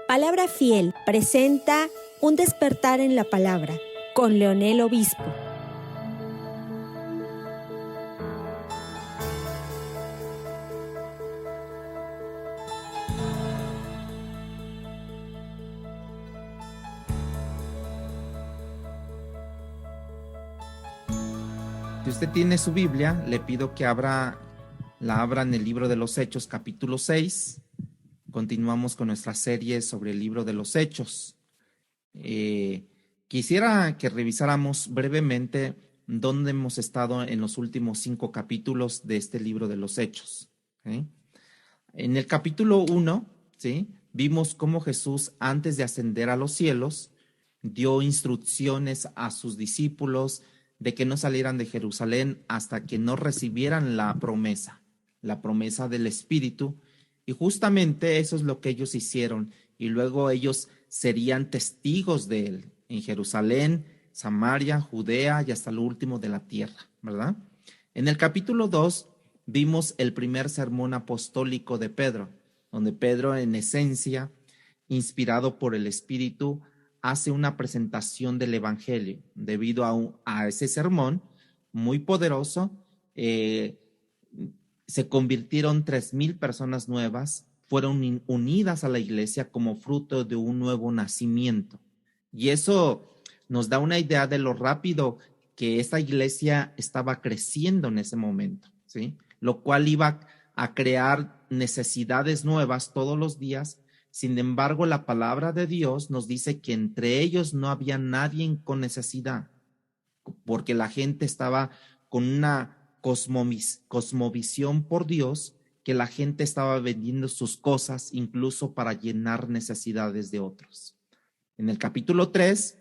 Palabra Fiel presenta Un despertar en la palabra con Leonel Obispo. Si usted tiene su Biblia, le pido que la abra en el libro de los Hechos, capítulo 6. Continuamos con nuestra serie sobre el libro de los Hechos. Quisiera que revisáramos brevemente dónde hemos estado en los últimos 5 capítulos de este libro de los Hechos. En el capítulo 1, vimos cómo Jesús, antes de ascender a los cielos, dio instrucciones a sus discípulos de que no salieran de Jerusalén hasta que no recibieran la promesa del Espíritu. Y justamente eso es lo que ellos hicieron. Y luego ellos serían testigos de él en Jerusalén, Samaria, Judea y hasta lo último de la tierra, ¿verdad? En el capítulo 2 vimos el primer sermón apostólico de Pedro, donde Pedro, en esencia, inspirado por el Espíritu, hace una presentación del Evangelio. Debido a ese sermón muy poderoso, se convirtieron 3,000 personas nuevas, fueron unidas a la iglesia como fruto de un nuevo nacimiento. Y eso nos da una idea de lo rápido que esta iglesia estaba creciendo en ese momento, ¿sí? Lo cual iba a crear necesidades nuevas todos los días. Sin embargo, la palabra de Dios nos dice que entre ellos no había nadie con necesidad, porque la gente estaba con una cosmovisión por Dios, que la gente estaba vendiendo sus cosas incluso para llenar necesidades de otros. En el capítulo 3,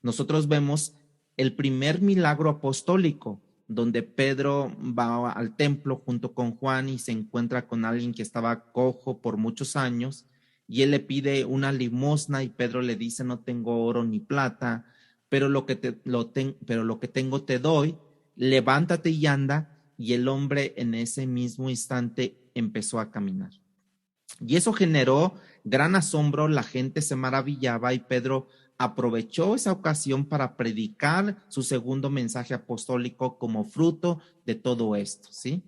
nosotros vemos el primer milagro apostólico, donde Pedro va al templo junto con Juan y se encuentra con alguien que estaba cojo por muchos años, y él le pide una limosna y Pedro le dice: no tengo oro ni plata, pero lo que tengo te doy, levántate y anda. Y el hombre en ese mismo instante empezó a caminar. Y eso generó gran asombro, la gente se maravillaba y Pedro aprovechó esa ocasión para predicar su segundo mensaje apostólico como fruto de todo esto, ¿sí?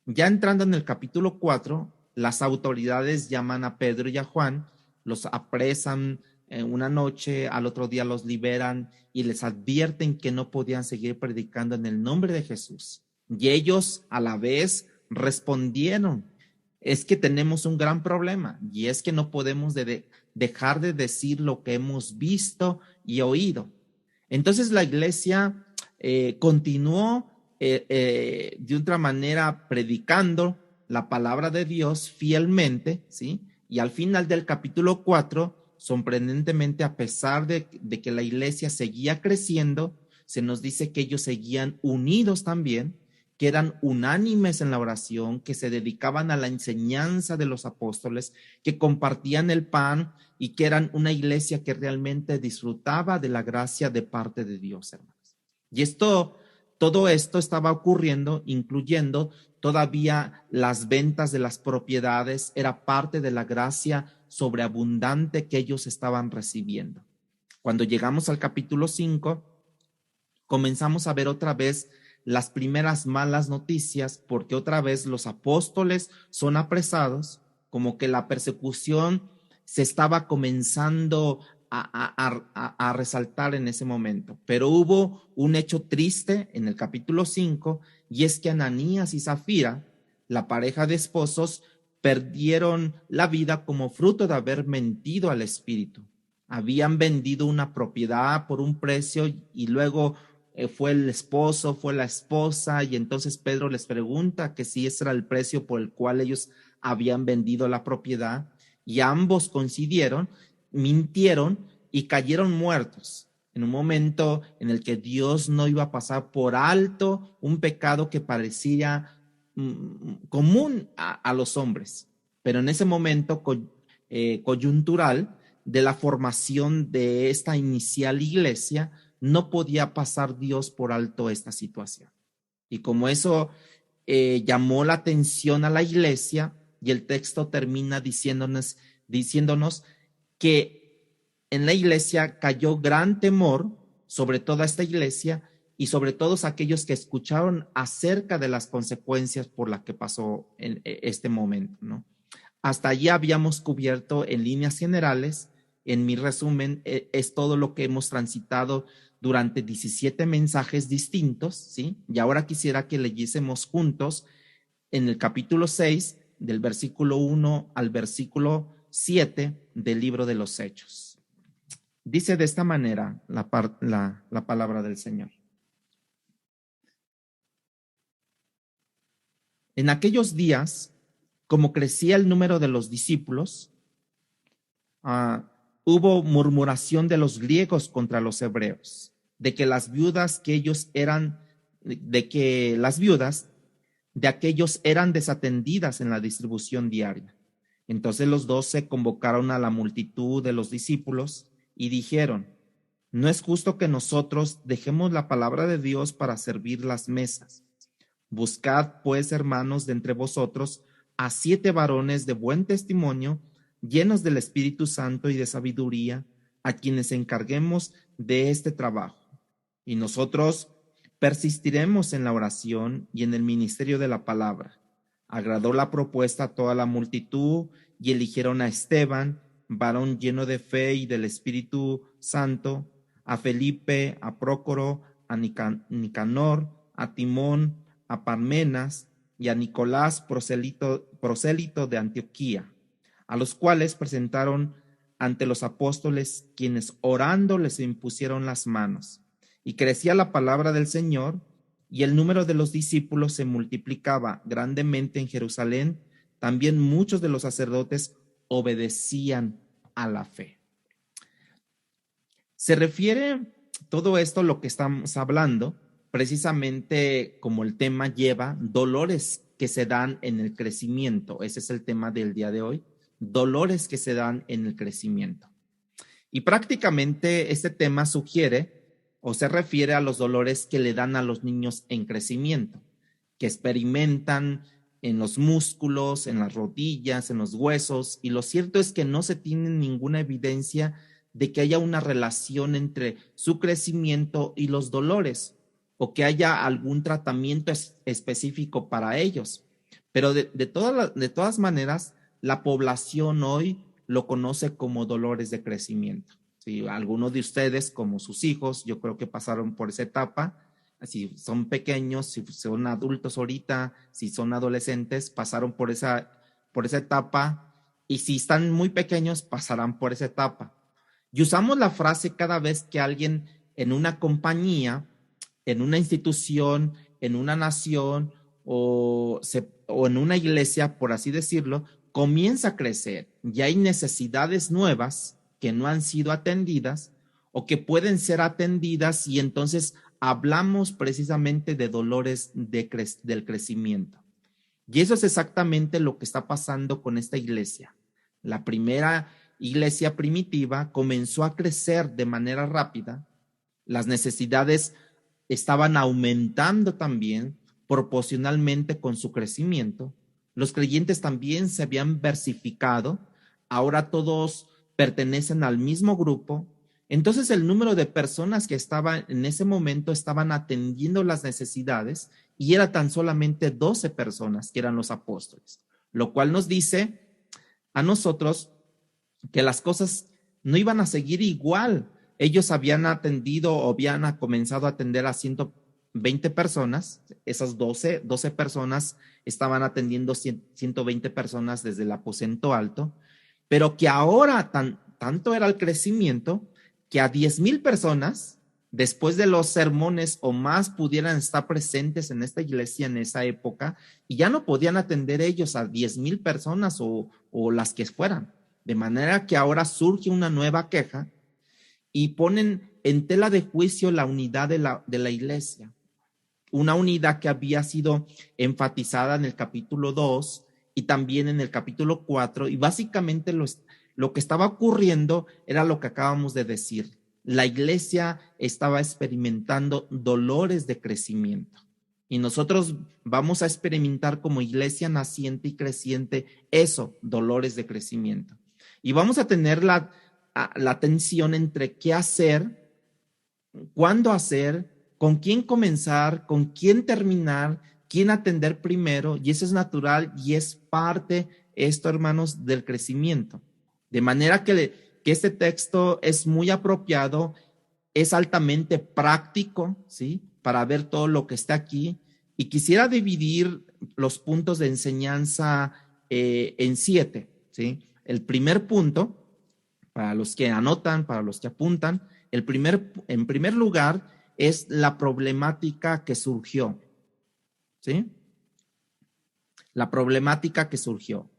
Ya entrando en el capítulo 4, las autoridades llaman a Pedro y a Juan, los apresan una noche, al otro día los liberan y les advierten que no podían seguir predicando en el nombre de Jesús. Y ellos a la vez respondieron: es que tenemos un gran problema y es que no podemos dejar de decir lo que hemos visto y oído. Entonces la iglesia continuó de otra manera predicando la palabra de Dios fielmente, ¿sí? Y al final del capítulo 4, sorprendentemente, a pesar de que la iglesia seguía creciendo, se nos dice que ellos seguían unidos también, que eran unánimes en la oración, que se dedicaban a la enseñanza de los apóstoles, que compartían el pan y que eran una iglesia que realmente disfrutaba de la gracia de parte de Dios, hermanos. Y todo esto estaba ocurriendo, incluyendo todavía las ventas de las propiedades, era parte de la gracia sobreabundante que ellos estaban recibiendo. Cuando llegamos al capítulo 5, comenzamos a ver otra vez las primeras malas noticias, porque otra vez los apóstoles son apresados, como que la persecución se estaba comenzando a resaltar en ese momento. Pero hubo un hecho triste en el capítulo 5, y es que Ananías y Zafira, la pareja de esposos, perdieron la vida como fruto de haber mentido al Espíritu. Habían vendido una propiedad por un precio y luego fue el esposo, fue la esposa, y entonces Pedro les pregunta que si ese era el precio por el cual ellos habían vendido la propiedad, y ambos coincidieron, mintieron y cayeron muertos en un momento en el que Dios no iba a pasar por alto un pecado que parecía común a los hombres, pero en ese momento coyuntural de la formación de esta inicial iglesia, no podía pasar Dios por alto esta situación. Y como eso llamó la atención a la iglesia, y el texto termina diciéndonos que en la iglesia cayó gran temor sobre toda esta iglesia y sobre todos aquellos que escucharon acerca de las consecuencias por las que pasó en este momento, ¿no? Hasta allí habíamos cubierto en líneas generales. En mi resumen, es todo lo que hemos transitado durante 17 mensajes distintos, ¿sí? Y ahora quisiera que leyésemos juntos en el capítulo 6, del versículo 1 al versículo 7 del libro de los Hechos. Dice de esta manera la palabra del Señor. En aquellos días, como crecía el número de los discípulos, hubo murmuración de los griegos contra los hebreos, de que las viudas de aquellos eran desatendidas en la distribución diaria. Entonces los 12 convocaron a la multitud de los discípulos y dijeron: no es justo que nosotros dejemos la palabra de Dios para servir las mesas. Buscad, pues, hermanos, de entre vosotros a 7 varones de buen testimonio, llenos del Espíritu Santo y de sabiduría, a quienes encarguemos de este trabajo. Y nosotros persistiremos en la oración y en el ministerio de la palabra. Agradó la propuesta a toda la multitud y eligieron a Esteban, varón lleno de fe y del Espíritu Santo, a Felipe, a Prócoro, a Nicanor, a Timón, a Parmenas y a Nicolás, prosélito de Antioquía, a los cuales presentaron ante los apóstoles, quienes orando les impusieron las manos. Y crecía la palabra del Señor, y el número de los discípulos se multiplicaba grandemente en Jerusalén. También muchos de los sacerdotes obedecían a la fe. Se refiere todo esto, lo que estamos hablando, precisamente como el tema lleva, dolores que se dan en el crecimiento. Ese es el tema del día de hoy, dolores que se dan en el crecimiento. Y prácticamente este tema sugiere o se refiere a los dolores que le dan a los niños en crecimiento, que experimentan en los músculos, en las rodillas, en los huesos, y lo cierto es que no se tiene ninguna evidencia de que haya una relación entre su crecimiento y los dolores, o que haya algún tratamiento específico para ellos. Pero de todas maneras, la población hoy lo conoce como dolores de crecimiento. Si algunos de ustedes, como sus hijos, yo creo que pasaron por esa etapa, si son pequeños, si son adultos ahorita, si son adolescentes, pasaron por esa etapa, y si están muy pequeños, pasarán por esa etapa. Y usamos la frase cada vez que alguien en una compañía, en una institución, en una nación o en una iglesia, por así decirlo, comienza a crecer y hay necesidades nuevas que no han sido atendidas o que pueden ser atendidas, y entonces hablamos precisamente de dolores del crecimiento. Y eso es exactamente lo que está pasando con esta iglesia. La primera iglesia primitiva comenzó a crecer de manera rápida, las necesidades estaban aumentando también proporcionalmente con su crecimiento. Los creyentes también se habían versificado, ahora todos pertenecen al mismo grupo. Entonces el número de personas que estaban en ese momento estaban atendiendo las necesidades, y era tan solamente 12 personas que eran los apóstoles, lo cual nos dice a nosotros que las cosas no iban a seguir igual. Ellos habían atendido o habían comenzado a atender a 120 personas, esas 12 personas estaban atendiendo 120 personas desde el aposento alto, pero que ahora tanto era el crecimiento que a 10,000 personas, después de los sermones o más, pudieran estar presentes en esta iglesia en esa época, y ya no podían atender ellos a 10,000 personas o las que fueran. De manera que ahora surge una nueva queja y ponen en tela de juicio la unidad de la iglesia. Una unidad que había sido enfatizada en el capítulo 2 y también en el capítulo 4, y básicamente lo que estaba ocurriendo era lo que acabamos de decir. La iglesia estaba experimentando dolores de crecimiento, y nosotros vamos a experimentar como iglesia naciente y creciente eso, dolores de crecimiento. Y vamos a tener la la tensión entre qué hacer, cuándo hacer, con quién comenzar, con quién terminar, quién atender primero, y eso es natural y es parte, esto, hermanos, del crecimiento. De manera que este texto es muy apropiado, es altamente práctico, ¿sí? Para ver todo lo que está aquí. Y quisiera dividir los puntos de enseñanza en 7, ¿sí? El primer punto, para los que anotan, para los que apuntan, en primer lugar, es la problemática que surgió, ¿sí? La problemática que surgió.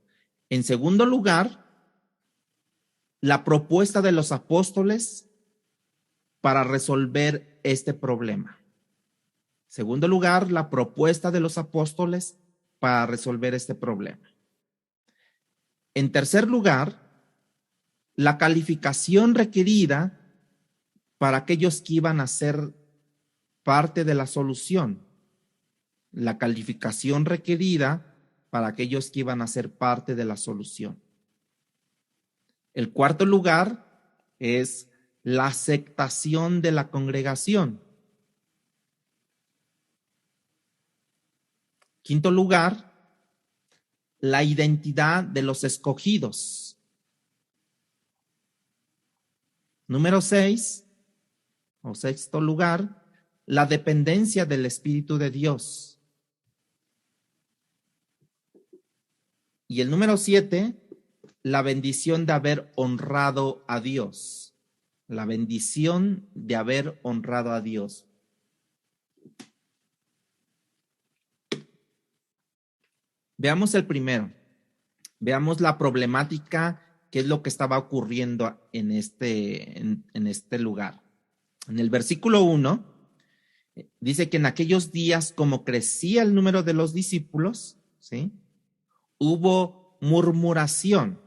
En segundo lugar, la propuesta de los apóstoles para resolver este problema. Segundo lugar, la propuesta de los apóstoles para resolver este problema. En tercer lugar, la calificación requerida para aquellos que iban a ser parte de la solución. La calificación requerida para aquellos que iban a ser parte de la solución. El cuarto lugar es la aceptación de la congregación. Quinto lugar, la identidad de los escogidos. Número 6, o sexto lugar, la dependencia del Espíritu de Dios. Y el número 7, la bendición de haber honrado a Dios. La bendición de haber honrado a Dios. Veamos el primero. Veamos la problemática, qué es lo que estaba ocurriendo en este lugar. En el versículo 1, dice que en aquellos días, como crecía el número de los discípulos, ¿sí?, hubo murmuración.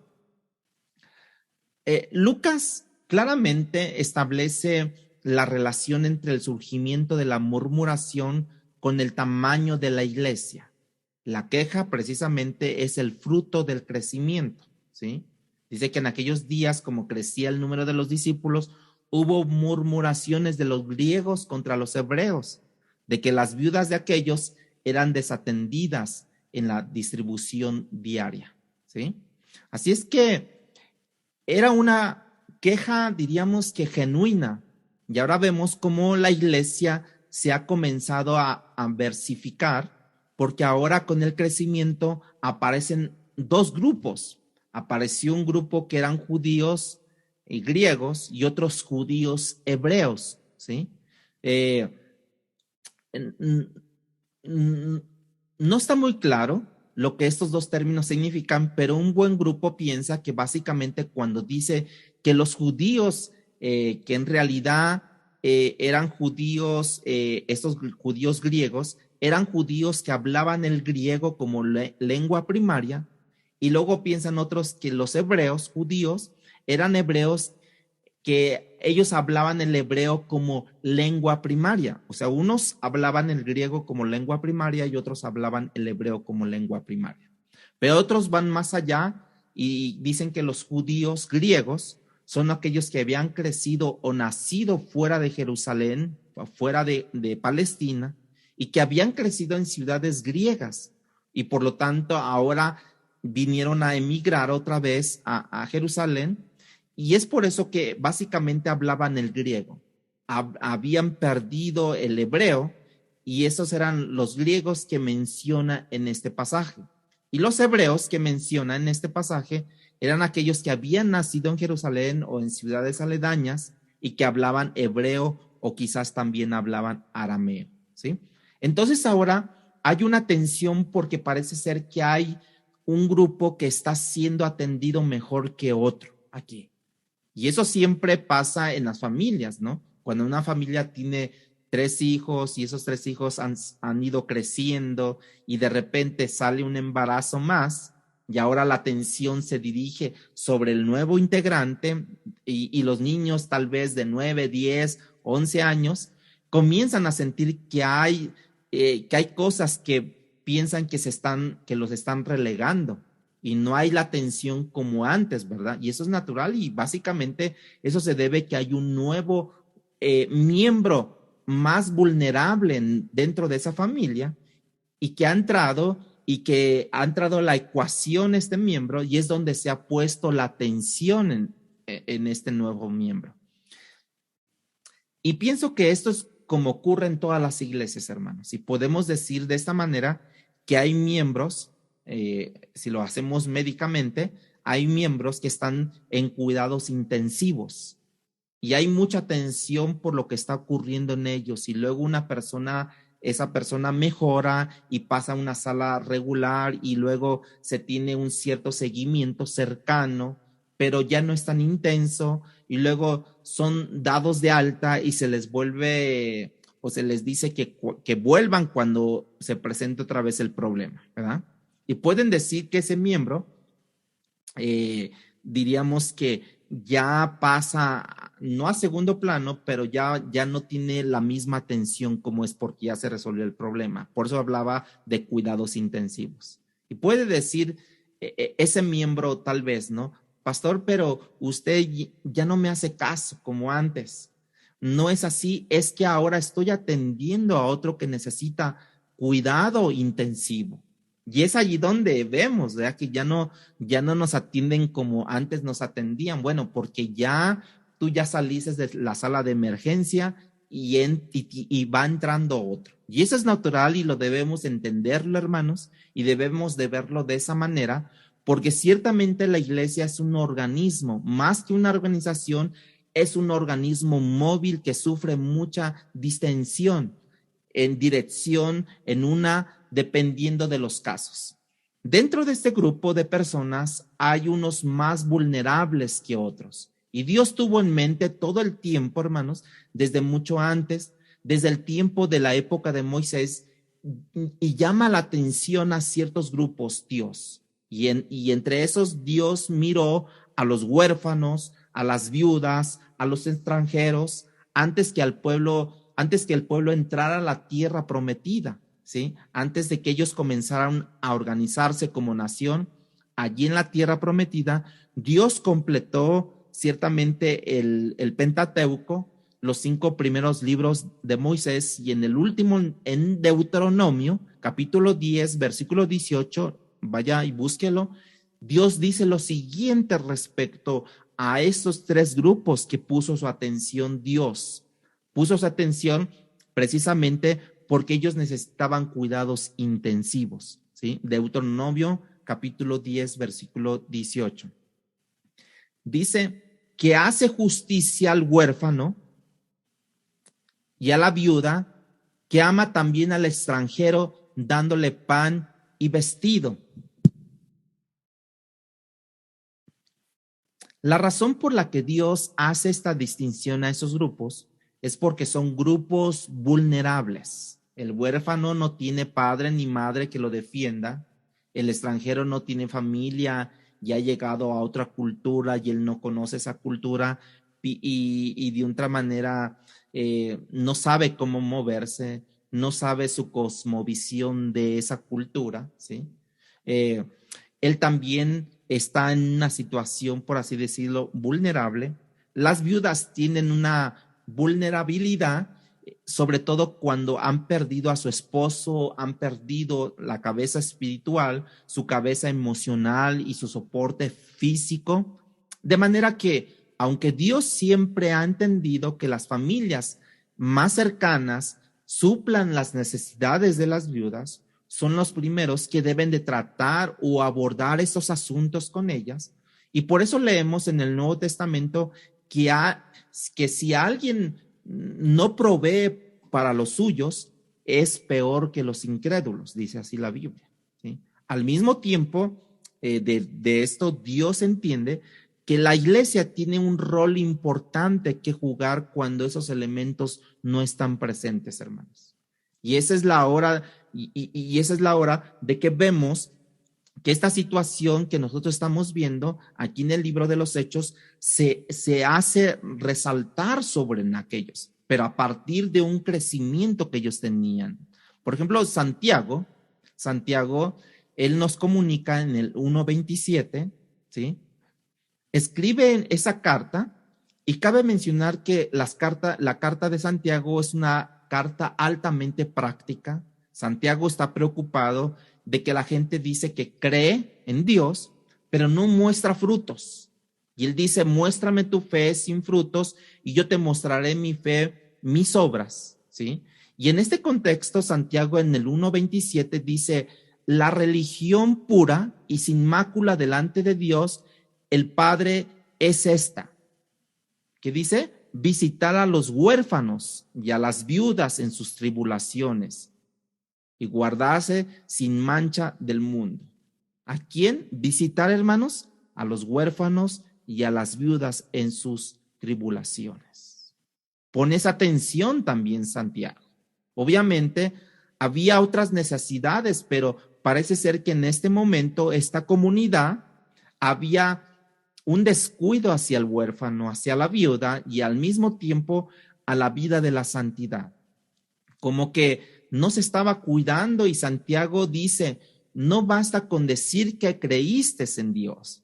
Lucas claramente establece la relación entre el surgimiento de la murmuración con el tamaño de la iglesia. La queja precisamente es el fruto del crecimiento, ¿sí? Dice que en aquellos días, como crecía el número de los discípulos, hubo murmuraciones de los griegos contra los hebreos, de que las viudas de aquellos eran desatendidas en la distribución diaria, ¿sí? Así es que era una queja, diríamos que genuina, y ahora vemos cómo la iglesia se ha comenzado a versificar, porque ahora con el crecimiento aparecen dos grupos. Apareció un grupo que eran judíos y griegos y otros judíos hebreos, ¿sí? No está muy claro lo que estos dos términos significan, pero un buen grupo piensa que básicamente cuando dice que los judíos, que en realidad eran judíos, estos judíos griegos, eran judíos que hablaban el griego como lengua primaria, y luego piensan otros que los hebreos, judíos, eran hebreos que ellos hablaban el hebreo como lengua primaria. O sea, unos hablaban el griego como lengua primaria y otros hablaban el hebreo como lengua primaria. Pero otros van más allá y dicen que los judíos griegos son aquellos que habían crecido o nacido fuera de Jerusalén, fuera de Palestina, y que habían crecido en ciudades griegas. Y por lo tanto ahora vinieron a emigrar otra vez a Jerusalén. Y es por eso que básicamente hablaban el griego. Habían perdido el hebreo y esos eran los griegos que menciona en este pasaje. Y los hebreos que menciona en este pasaje eran aquellos que habían nacido en Jerusalén o en ciudades aledañas y que hablaban hebreo o quizás también hablaban arameo, ¿sí? Entonces ahora hay una tensión porque parece ser que hay un grupo que está siendo atendido mejor que otro aquí. Y eso siempre pasa en las familias, ¿no? Cuando una familia tiene 3 hijos y esos 3 hijos han ido creciendo y de repente sale un embarazo más y ahora la atención se dirige sobre el nuevo integrante y los niños tal vez de 9, 10, 11 años comienzan a sentir que hay cosas que piensan que los están relegando. y no hay la tensión como antes, ¿verdad? Y eso es natural y básicamente eso se debe que hay un nuevo miembro más vulnerable dentro de esa familia y que ha entrado a la ecuación este miembro y es donde se ha puesto la tensión en este nuevo miembro. Y pienso que esto es como ocurre en todas las iglesias, hermanos. Y podemos decir de esta manera que hay miembros, si lo hacemos médicamente, hay miembros que están en cuidados intensivos y hay mucha tensión por lo que está ocurriendo en ellos. Y luego esa persona mejora y pasa a una sala regular y luego se tiene un cierto seguimiento cercano, pero ya no es tan intenso y luego son dados de alta y se les vuelve o se les dice que vuelvan cuando se presente otra vez el problema, ¿verdad? Y pueden decir que ese miembro, diríamos que ya pasa, no a segundo plano, pero ya no tiene la misma atención como es porque ya se resolvió el problema. Por eso hablaba de cuidados intensivos. Y puede decir ese miembro tal vez, ¿no? Pastor, pero usted ya no me hace caso como antes. No es así, es que ahora estoy atendiendo a otro que necesita cuidado intensivo. Y es allí donde vemos, ¿verdad? Que ya no nos atienden como antes nos atendían. Bueno, porque tú ya saliste de la sala de emergencia y va entrando otro. Y eso es natural y lo debemos entenderlo, hermanos, y debemos de verlo de esa manera, porque ciertamente la iglesia es un organismo, más que una organización, es un organismo móvil que sufre mucha distensión en dirección, dependiendo de los casos. Dentro de este grupo de personas hay unos más vulnerables que otros. Y Dios tuvo en mente todo el tiempo, hermanos, desde mucho antes, desde el tiempo de la época de Moisés, y llama la atención a ciertos grupos Dios. Y entre esos Dios miró a los huérfanos, a las viudas, a los extranjeros, antes que el pueblo entrara a la tierra prometida, ¿sí? Antes de que ellos comenzaran a organizarse como nación, allí en la tierra prometida, Dios completó ciertamente el Pentateuco, los 5 primeros libros de Moisés, y en el último, en Deuteronomio, capítulo 10, versículo 18, vaya y búsquelo, Dios dice lo siguiente respecto a estos 3 grupos que puso su atención Dios. Puso su atención precisamente porque ellos necesitaban cuidados intensivos, ¿sí? Deuteronomio capítulo 10, versículo 18. Dice que hace justicia al huérfano y a la viuda, que ama también al extranjero, dándole pan y vestido. La razón por la que Dios hace esta distinción a esos grupos es porque son grupos vulnerables. El huérfano no tiene padre ni madre que lo defienda. El extranjero no tiene familia y ha llegado a otra cultura y él no conoce esa cultura y de otra manera no sabe cómo moverse, no sabe su cosmovisión de esa cultura, ¿sí? Él también está en una situación, por así decirlo, vulnerable. Las viudas tienen una vulnerabilidad, sobre todo cuando han perdido a su esposo, han perdido la cabeza espiritual, su cabeza emocional y su soporte físico. De manera que, aunque Dios siempre ha entendido que las familias más cercanas suplan las necesidades de las viudas, son los primeros que deben de tratar o abordar estos asuntos con ellas. Y por eso leemos en el Nuevo Testamento que si alguien no provee para los suyos, es peor que los incrédulos, dice así la Biblia, ¿sí? Al mismo tiempo, de esto Dios entiende que la iglesia tiene un rol importante que jugar cuando esos elementos no están presentes, hermanos. Y esa es la hora, y esa es la hora de que vemos que esta situación que nosotros estamos viendo aquí en el libro de los Hechos se hace resaltar sobre aquellos, pero a partir de un crecimiento que ellos tenían. Por ejemplo, Santiago él nos comunica en el 1:27, ¿sí? Escribe esa carta y cabe mencionar que la carta de Santiago es una carta altamente práctica. Santiago está preocupado de que la gente dice que cree en Dios, pero no muestra frutos. Y él dice, muéstrame tu fe sin frutos y yo te mostraré mi fe, mis obras, ¿sí? Y en este contexto, Santiago en el 1:27 dice, la religión pura y sin mácula delante de Dios, el Padre, es esta. ¿Qué dice? Visitar a los huérfanos y a las viudas en sus tribulaciones y guardarse sin mancha del mundo. ¿A quién visitar, hermanos? A los huérfanos y a las viudas en sus tribulaciones. Pones atención también, Santiago. Obviamente, había otras necesidades, pero parece ser que en este momento esta comunidad había un descuido hacia el huérfano, hacia la viuda y al mismo tiempo a la vida de la santidad. Como que no se estaba cuidando y Santiago dice, no basta con decir que creíste en Dios,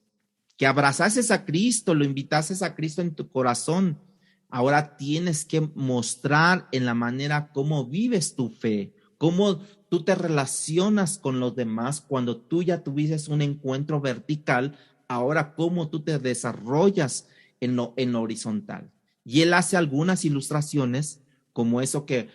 que abrazases a Cristo, lo invitases a Cristo en tu corazón. Ahora tienes que mostrar en la manera cómo vives tu fe, cómo tú te relacionas con los demás cuando tú ya tuvieses un encuentro vertical. Ahora, cómo tú te desarrollas en lo horizontal. Y él hace algunas ilustraciones como eso que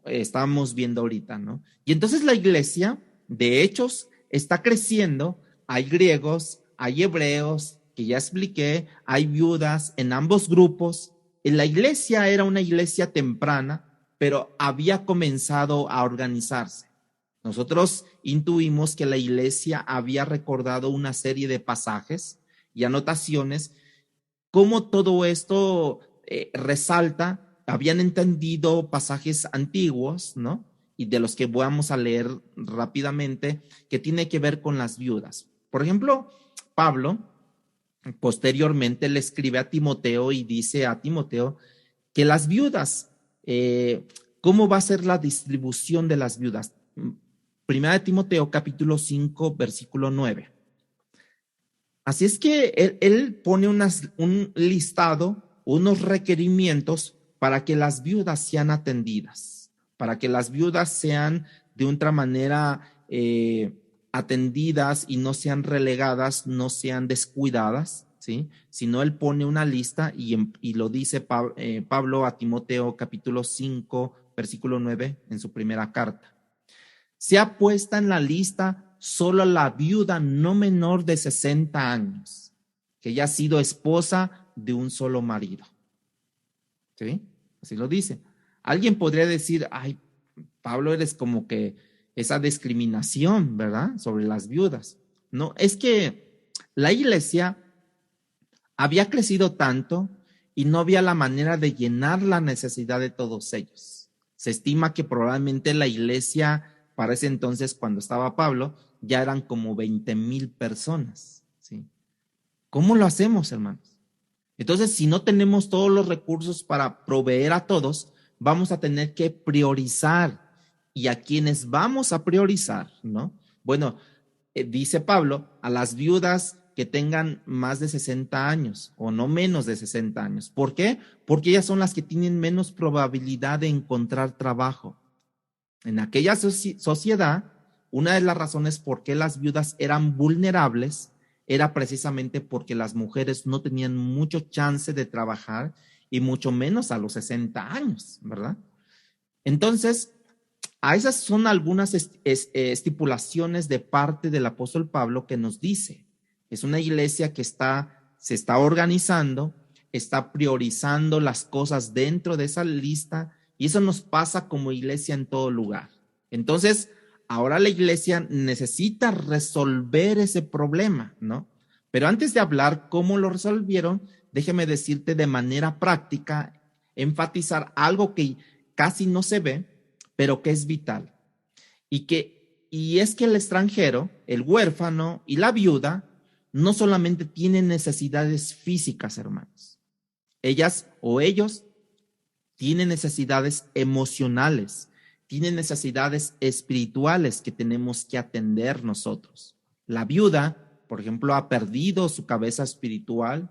estamos viendo ahorita, ¿no? Y entonces la iglesia, de Hechos, está creciendo. Hay griegos, hay hebreos, que ya expliqué, hay viudas en ambos grupos. La iglesia era una iglesia temprana, pero había comenzado a organizarse. Nosotros intuimos que la iglesia había recordado una serie de pasajes y anotaciones, cómo todo esto resalta, habían entendido pasajes antiguos, ¿no? Y de los que vamos a leer rápidamente, que tiene que ver con las viudas. Por ejemplo, Pablo posteriormente le escribe a Timoteo y dice a Timoteo que las viudas, ¿cómo va a ser la distribución de las viudas? Primera de Timoteo, capítulo 5, versículo 9. Así es que él pone un listado, unos requerimientos para que las viudas sean atendidas, para que las viudas sean de otra manera atendidas y no sean relegadas, no sean descuidadas, ¿sí? Sino él pone una lista y lo dice Pablo a Timoteo, capítulo 5, versículo 9, en su primera carta. Sea puesta en la lista solo la viuda no menor de 60 años, que haya sido esposa de un solo marido. ¿Sí? Así lo dice. Alguien podría decir, ay, Pablo, eres como que esa discriminación, ¿verdad? Sobre las viudas. No, es que la iglesia había crecido tanto y no había la manera de llenar la necesidad de todos ellos. Se estima que probablemente la iglesia para ese entonces, cuando estaba Pablo, ya eran como 20,000 personas, ¿sí? ¿Cómo lo hacemos, hermanos? Entonces, si no tenemos todos los recursos para proveer a todos, vamos a tener que priorizar. ¿Y a quienes vamos a priorizar, no? Bueno, dice Pablo, a las viudas que tengan más de 60 años o no menos de 60 años. ¿Por qué? Porque ellas son las que tienen menos probabilidad de encontrar trabajo. En aquella sociedad, una de las razones por qué las viudas eran vulnerables era precisamente porque las mujeres no tenían mucho chance de trabajar y mucho menos a los 60 años, ¿verdad? Entonces, a esas son algunas estipulaciones de parte del apóstol Pablo que nos dice, es una iglesia que se está organizando, está priorizando las cosas dentro de esa lista. Y eso nos pasa como iglesia en todo lugar. Entonces, ahora la iglesia necesita resolver ese problema, ¿no? Pero antes de hablar cómo lo resolvieron, déjeme decirte de manera práctica, enfatizar algo que casi no se ve, pero que es vital. Y es que el extranjero, el huérfano y la viuda no solamente tienen necesidades físicas, hermanos. Ellas o ellos tienen necesidades emocionales, tiene necesidades espirituales que tenemos que atender nosotros. La viuda, por ejemplo, ha perdido su cabeza espiritual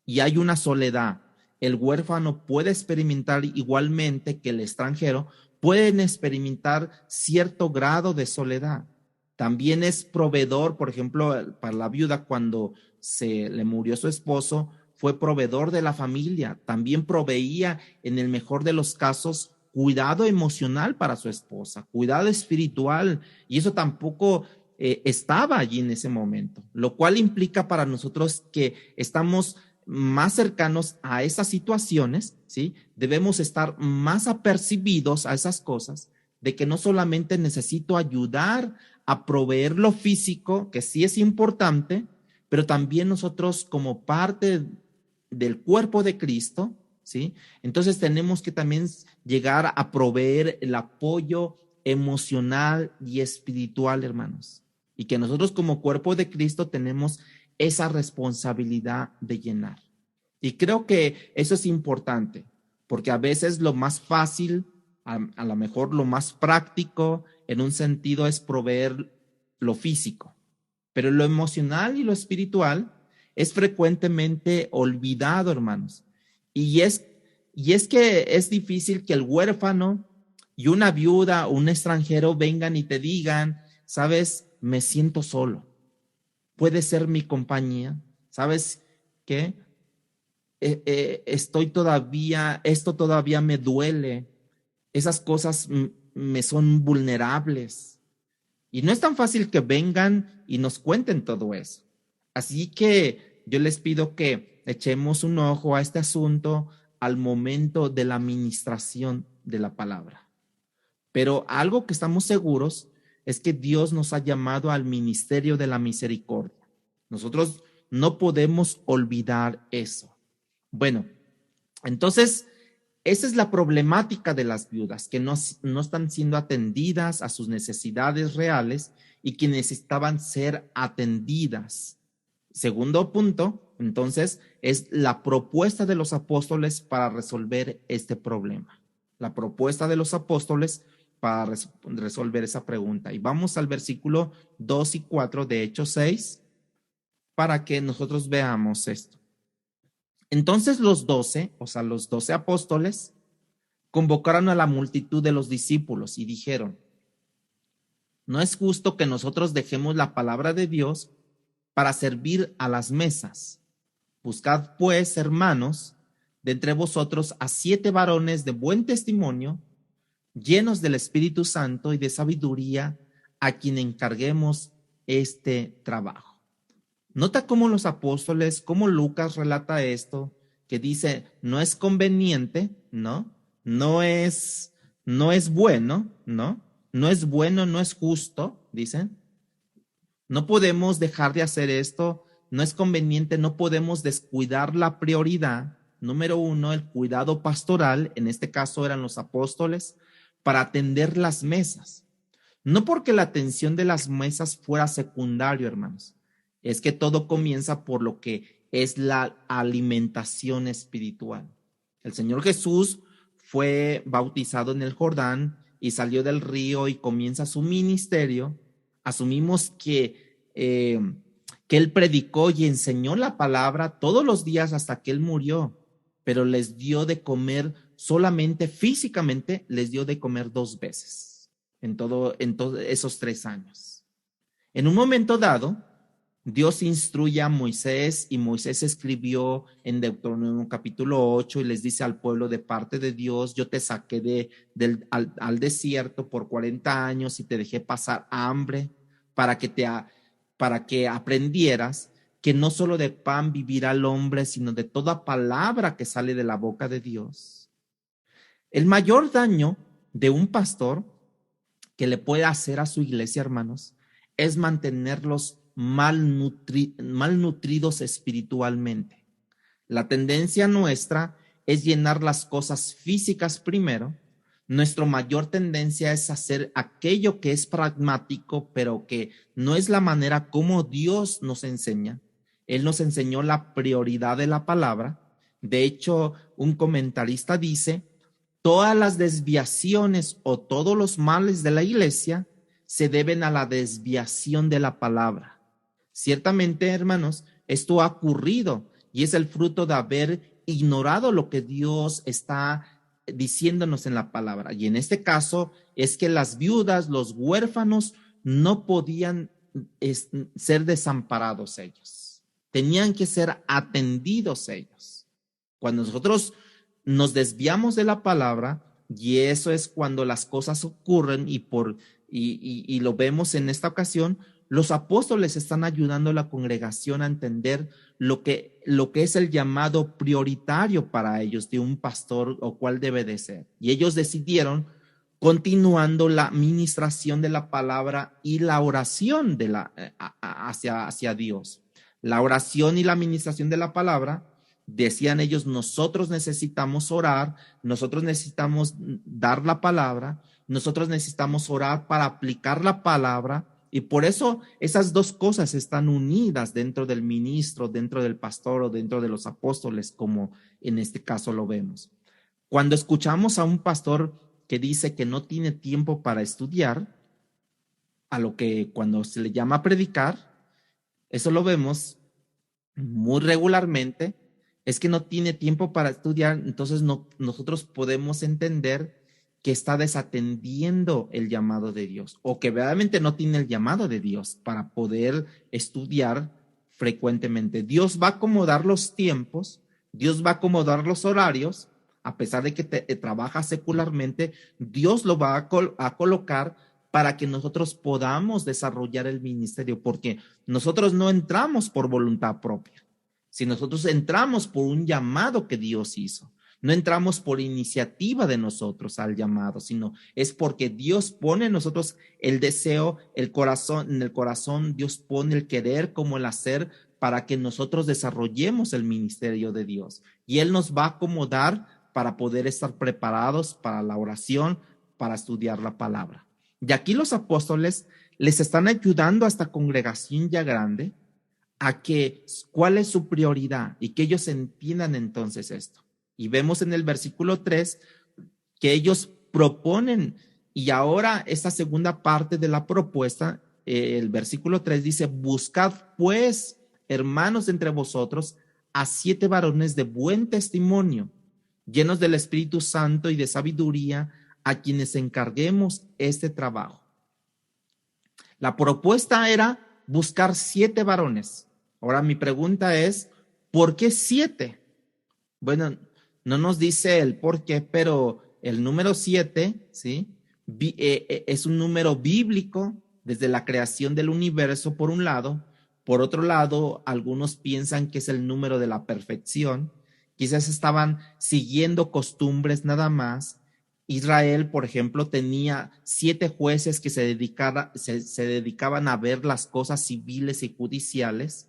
y hay una soledad. El huérfano puede experimentar igualmente que el extranjero, pueden experimentar cierto grado de soledad. También es proveedor, por ejemplo, para la viuda cuando se le murió su esposo, fue proveedor de la familia. También proveía, en el mejor de los casos, cuidado emocional para su esposa, cuidado espiritual, y eso tampoco estaba allí en ese momento, lo cual implica para nosotros que estamos más cercanos a esas situaciones, ¿sí? Debemos estar más apercibidos a esas cosas, de que no solamente necesito ayudar a proveer lo físico, que sí es importante, pero también nosotros como parte del cuerpo de Cristo, ¿sí? Entonces tenemos que también llegar a proveer el apoyo emocional y espiritual, hermanos. Y que nosotros como cuerpo de Cristo tenemos esa responsabilidad de llenar. Y creo que eso es importante, porque a veces lo más fácil, a lo mejor lo más práctico en un sentido es proveer lo físico, pero lo emocional y lo espiritual es frecuentemente olvidado, hermanos. Y es que es difícil que el huérfano y una viuda o un extranjero vengan y te digan, sabes, me siento solo. Puede ser mi compañía. ¿Sabes qué? Esto todavía me duele. Esas cosas me son vulnerables. Y no es tan fácil que vengan y nos cuenten todo eso. Así que yo les pido que echemos un ojo a este asunto al momento de la administración de la palabra. Pero algo que estamos seguros es que Dios nos ha llamado al ministerio de la misericordia. Nosotros no podemos olvidar eso. Bueno, entonces, esa es la problemática de las viudas, que no están siendo atendidas a sus necesidades reales y que necesitaban ser atendidas. Segundo punto, entonces, es la propuesta de los apóstoles para resolver este problema. La propuesta de los apóstoles para resolver esa pregunta. Y vamos al versículo 2 y 4 de Hechos 6 para que nosotros veamos esto. Entonces los 12, o sea, los 12 apóstoles, convocaron a la multitud de los discípulos y dijeron, no es justo que nosotros dejemos la palabra de Dios para servir a las mesas. Buscad pues, hermanos, de entre vosotros a 7 varones de buen testimonio, llenos del Espíritu Santo y de sabiduría, a quien encarguemos este trabajo. Nota cómo los apóstoles, cómo Lucas relata esto, que dice, no es conveniente, ¿no? No es bueno, ¿no? No es bueno, no es justo, dicen. No podemos dejar de hacer esto, no es conveniente, no podemos descuidar la prioridad. Número 1, el cuidado pastoral, en este caso eran los apóstoles, para atender las mesas. No porque la atención de las mesas fuera secundario, hermanos. Es que todo comienza por lo que es la alimentación espiritual. El Señor Jesús fue bautizado en el Jordán y salió del río y comienza su ministerio. Asumimos que Él predicó y enseñó la palabra todos los días hasta que Él murió, pero les dio de comer solamente físicamente, les dio de comer 2 veces en todos esos 3 años. En un momento dado, Dios instruye a Moisés y Moisés escribió en Deuteronomio capítulo 8 y les dice al pueblo de parte de Dios, yo te saqué al desierto por 40 años y te dejé pasar hambre para que aprendieras que no solo de pan vivirá el hombre, sino de toda palabra que sale de la boca de Dios. El mayor daño de un pastor que le puede hacer a su iglesia, hermanos, es mantenerlos malnutridos espiritualmente. La tendencia nuestra es llenar las cosas físicas primero. Nuestra mayor tendencia es hacer aquello que es pragmático, pero que no es la manera como Dios nos enseña. Él nos enseñó la prioridad de la palabra. De hecho, un comentarista dice todas las desviaciones o todos los males de la iglesia se deben a la desviación de la palabra. Ciertamente, hermanos, esto ha ocurrido y es el fruto de haber ignorado lo que Dios está diciéndonos en la palabra. Y en este caso es que las viudas, los huérfanos, no podían ser desamparados ellos. Tenían que ser atendidos ellos. Cuando nosotros nos desviamos de la palabra, y eso es cuando las cosas ocurren y lo vemos en esta ocasión, los apóstoles están ayudando a la congregación a entender lo que es el llamado prioritario para ellos de un pastor o cuál debe de ser. Y ellos decidieron, continuando la ministración de la palabra y la oración hacia Dios. La oración y la ministración de la palabra, decían ellos, nosotros necesitamos orar, nosotros necesitamos dar la palabra, nosotros necesitamos orar para aplicar la palabra. Y por eso esas dos cosas están unidas dentro del ministro, dentro del pastor o dentro de los apóstoles, como en este caso lo vemos. Cuando escuchamos a un pastor que dice que no tiene tiempo para estudiar, a lo que cuando se le llama predicar, eso lo vemos muy regularmente, es que no tiene tiempo para estudiar, entonces nosotros podemos entender que está desatendiendo el llamado de Dios o que verdaderamente no tiene el llamado de Dios para poder estudiar frecuentemente. Dios va a acomodar los tiempos, Dios va a acomodar los horarios, a pesar de que trabaja secularmente, Dios lo va a colocar para que nosotros podamos desarrollar el ministerio, porque nosotros no entramos por voluntad propia, si nosotros entramos por un llamado que Dios hizo. No entramos por iniciativa de nosotros al llamado, sino es porque Dios pone en nosotros el deseo, el corazón, en el corazón Dios pone el querer como el hacer para que nosotros desarrollemos el ministerio de Dios. Y Él nos va a acomodar para poder estar preparados para la oración, para estudiar la palabra. Y aquí los apóstoles les están ayudando a esta congregación ya grande a que cuál es su prioridad y que ellos entiendan entonces esto. Y vemos en el versículo 3 que ellos proponen, y ahora esta segunda parte de la propuesta, el versículo 3 dice, buscad pues, hermanos, entre vosotros a 7 varones de buen testimonio, llenos del Espíritu Santo y de sabiduría, a quienes encarguemos este trabajo. La propuesta era buscar 7 varones. Ahora mi pregunta es, ¿por qué 7? Bueno, no nos dice el por qué, pero el número 7, ¿sí? Es un número bíblico desde la creación del universo, por un lado. Por otro lado, algunos piensan que es el número de la perfección. Quizás estaban siguiendo costumbres nada más. Israel, por ejemplo, tenía 7 jueces que se dedicaban a ver las cosas civiles y judiciales.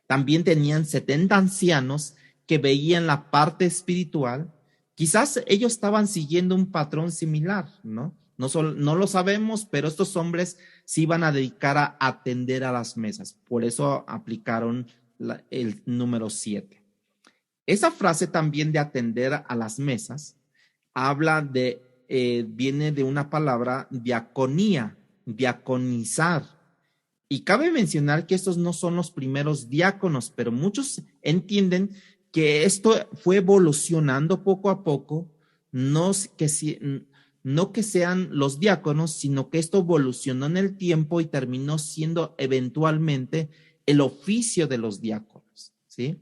También tenían 70 ancianos que veían la parte espiritual. Quizás ellos estaban siguiendo un patrón similar, ¿no? No lo sabemos, pero estos hombres se iban a dedicar a atender a las mesas. Por eso aplicaron el número 7. Esa frase también de atender a las mesas viene de una palabra diaconía, diaconizar. Y cabe mencionar que estos no son los primeros diáconos, pero muchos entienden que esto fue evolucionando poco a poco, no que sean los diáconos, sino que esto evolucionó en el tiempo y terminó siendo eventualmente el oficio de los diáconos, ¿sí?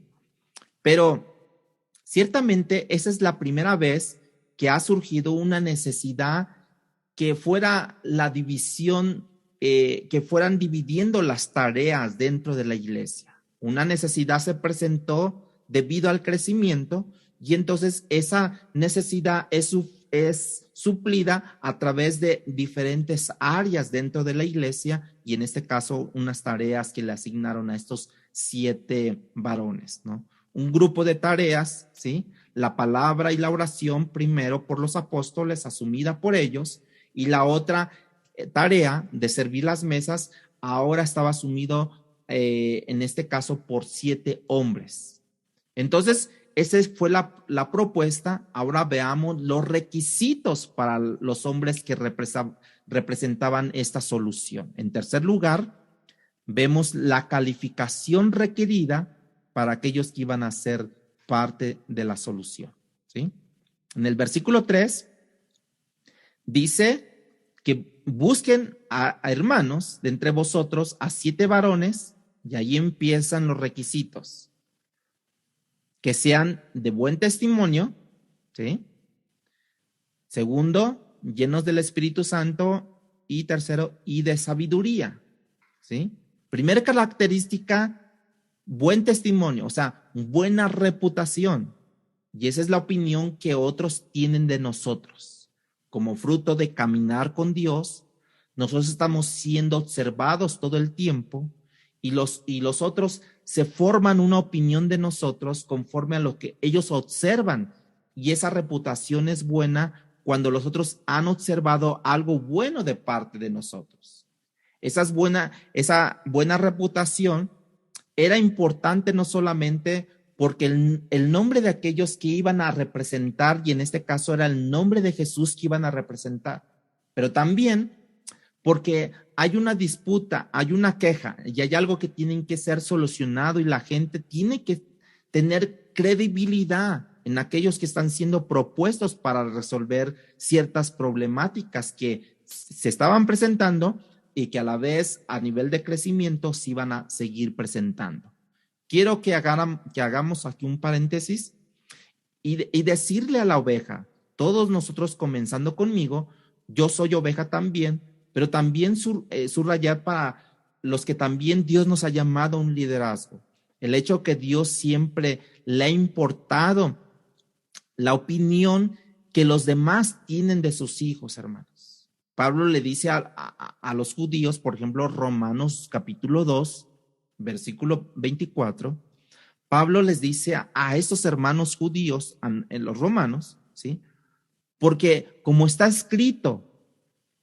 Pero ciertamente esa es la primera vez que ha surgido una necesidad que fuera la división, que fueran dividiendo las tareas dentro de la iglesia. Una necesidad se presentó debido al crecimiento y entonces esa necesidad es suplida a través de diferentes áreas dentro de la iglesia y en este caso unas tareas que le asignaron a estos 7 varones, ¿no? Un grupo de tareas, ¿sí? La palabra y la oración primero por los apóstoles, asumida por ellos, y la otra tarea de servir las mesas ahora estaba asumido en este caso por 7 hombres. Entonces, esa fue la propuesta. Ahora veamos los requisitos para los hombres que representaban esta solución. En tercer lugar, vemos la calificación requerida para aquellos que iban a ser parte de la solución, ¿sí? En el versículo 3 dice que busquen a hermanos de entre vosotros a 7 varones, y ahí empiezan los requisitos. Que sean de buen testimonio, ¿sí? Segundo, llenos del Espíritu Santo, y tercero, y de sabiduría, ¿sí? Primera característica, buen testimonio, o sea, buena reputación. Y esa es la opinión que otros tienen de nosotros. Como fruto de caminar con Dios, nosotros estamos siendo observados todo el tiempo, y los otros se forman una opinión de nosotros conforme a lo que ellos observan. Y esa reputación es buena cuando los otros han observado algo bueno de parte de nosotros. Esa buena reputación era importante no solamente porque el nombre de aquellos que iban a representar, y en este caso era el nombre de Jesús que iban a representar, pero también porque hay una disputa, hay una queja, y hay algo que tiene que ser solucionado, y la gente tiene que tener credibilidad en aquellos que están siendo propuestos para resolver ciertas problemáticas que se estaban presentando y que a la vez a nivel de crecimiento se iban a seguir presentando. Quiero que hagamos aquí un paréntesis y decirle a la oveja, todos nosotros comenzando conmigo, yo soy oveja también, pero también subrayar para los que también Dios nos ha llamado a un liderazgo. El hecho que Dios siempre le ha importado la opinión que los demás tienen de sus hijos, hermanos. Pablo le dice a los judíos, por ejemplo, Romanos capítulo 2, versículo 24, Pablo les dice a estos hermanos judíos, en los romanos, ¿sí? Porque como está escrito,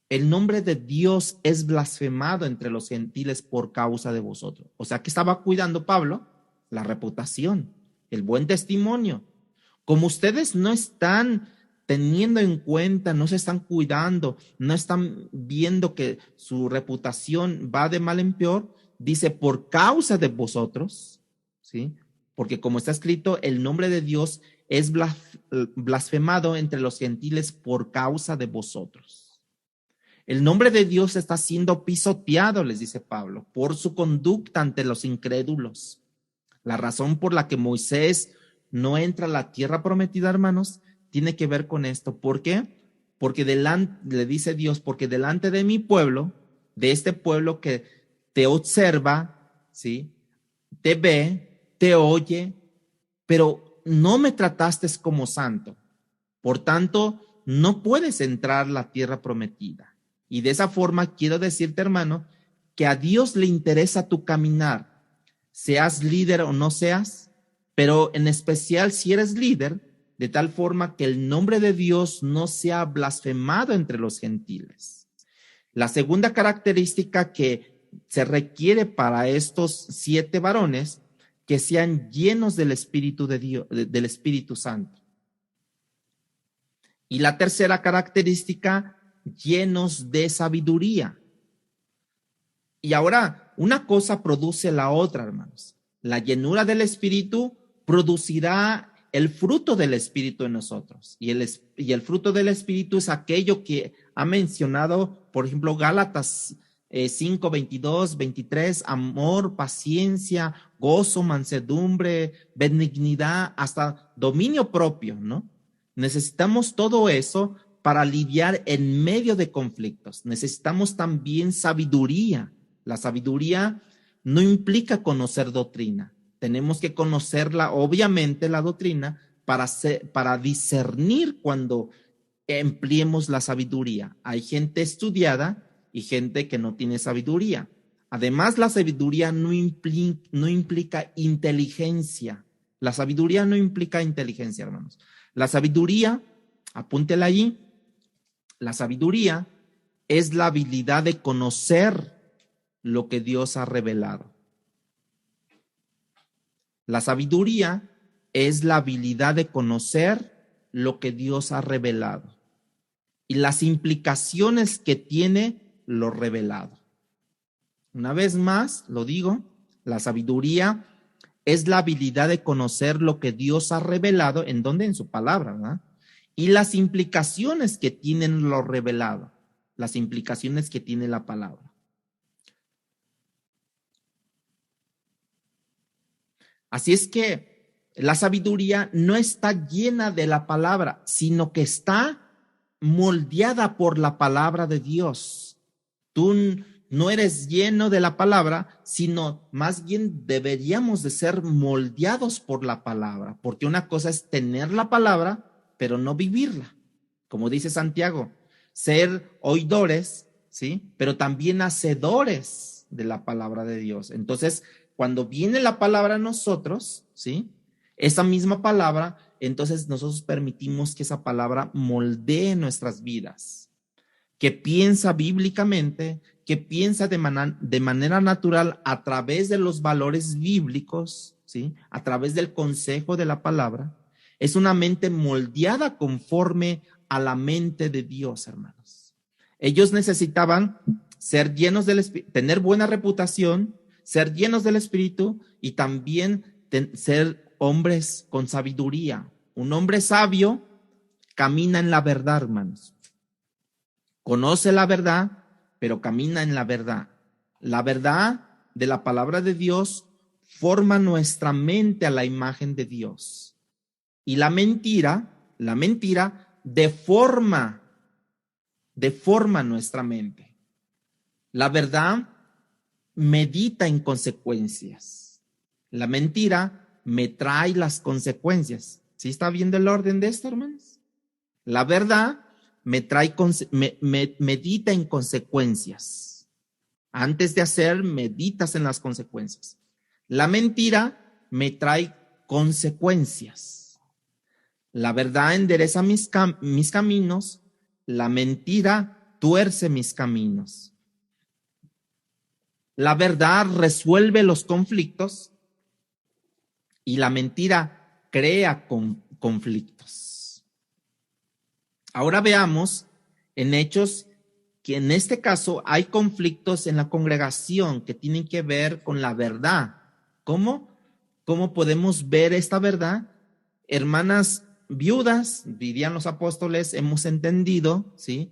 el nombre de Dios es blasfemado entre los gentiles por causa de vosotros. O sea, que estaba cuidando Pablo la reputación, el buen testimonio. Como ustedes no están teniendo en cuenta, no se están cuidando, no están viendo que su reputación va de mal en peor, dice por causa de vosotros, ¿sí? Porque como está escrito, el nombre de Dios es blasfemado entre los gentiles por causa de vosotros. El nombre de Dios está siendo pisoteado, les dice Pablo, por su conducta ante los incrédulos. La razón por la que Moisés no entra a la tierra prometida, hermanos, tiene que ver con esto. ¿Por qué? Porque le dice Dios, porque delante de mi pueblo, de este pueblo que te observa, ¿sí? Te ve, te oye, pero no me trataste como santo. Por tanto, no puedes entrar a la tierra prometida. Y de esa forma quiero decirte, hermano, que a Dios le interesa tu caminar, seas líder o no seas, pero en especial si eres líder, de tal forma que el nombre de Dios no sea blasfemado entre los gentiles. La segunda característica que se requiere para estos 7 varones, que sean llenos del Espíritu de Dios, del Espíritu Santo. Y la tercera característica, llenos de sabiduría. Y ahora, una cosa produce la otra, hermanos. La llenura del Espíritu producirá el fruto del Espíritu en nosotros. Y el fruto del Espíritu es aquello que ha mencionado, por ejemplo, Gálatas 5, 22, 23, amor, paciencia, gozo, mansedumbre, benignidad, hasta dominio propio, ¿no? Necesitamos todo eso para lidiar en medio de conflictos. Necesitamos también sabiduría. La sabiduría no implica conocer doctrina. Tenemos que conocerla, obviamente, la doctrina, para discernir cuando empleemos la sabiduría. Hay gente estudiada y gente que no tiene sabiduría. Además, la sabiduría no implica inteligencia. La sabiduría no implica inteligencia, hermanos. La sabiduría, apúntela allí, la sabiduría es la habilidad de conocer lo que Dios ha revelado. La sabiduría es la habilidad de conocer lo que Dios ha revelado y las implicaciones que tiene lo revelado. Una vez más, lo digo, la sabiduría es la habilidad de conocer lo que Dios ha revelado, ¿en dónde? En su palabra, ¿verdad? Y las implicaciones que tienen lo revelado, las implicaciones que tiene la palabra. Así es que la sabiduría no está llena de la palabra, sino que está moldeada por la palabra de Dios. Tú no eres lleno de la palabra, sino más bien deberíamos de ser moldeados por la palabra, porque una cosa es tener la palabra, pero no vivirla. Como dice Santiago, ser oidores, ¿sí? Pero también hacedores de la palabra de Dios. Entonces, cuando viene la palabra a nosotros, ¿sí? Esa misma palabra, entonces nosotros permitimos que esa palabra moldee nuestras vidas, que piensa bíblicamente, que piensa de manera natural a través de los valores bíblicos, ¿sí? A través del consejo de la palabra. Es una mente moldeada conforme a la mente de Dios, hermanos. Ellos necesitaban ser llenos del Espíritu, tener buena reputación, ser llenos del Espíritu y también ser hombres con sabiduría. Un hombre sabio camina en la verdad, hermanos. Conoce la verdad, pero camina en la verdad. La verdad de la palabra de Dios forma nuestra mente a la imagen de Dios. Y la mentira deforma nuestra mente. La verdad medita en consecuencias. La mentira me trae las consecuencias. ¿Sí está viendo el orden de esto, hermanos? La verdad medita en consecuencias. Antes de hacer, meditas en las consecuencias. La mentira me trae consecuencias. La verdad endereza mis caminos, la mentira tuerce mis caminos. La verdad resuelve los conflictos y la mentira crea conflictos. Ahora veamos en Hechos que en este caso hay conflictos en la congregación que tienen que ver con la verdad. ¿Cómo? ¿Cómo podemos ver esta verdad? Hermanas viudas, dirían los apóstoles, hemos entendido, ¿sí?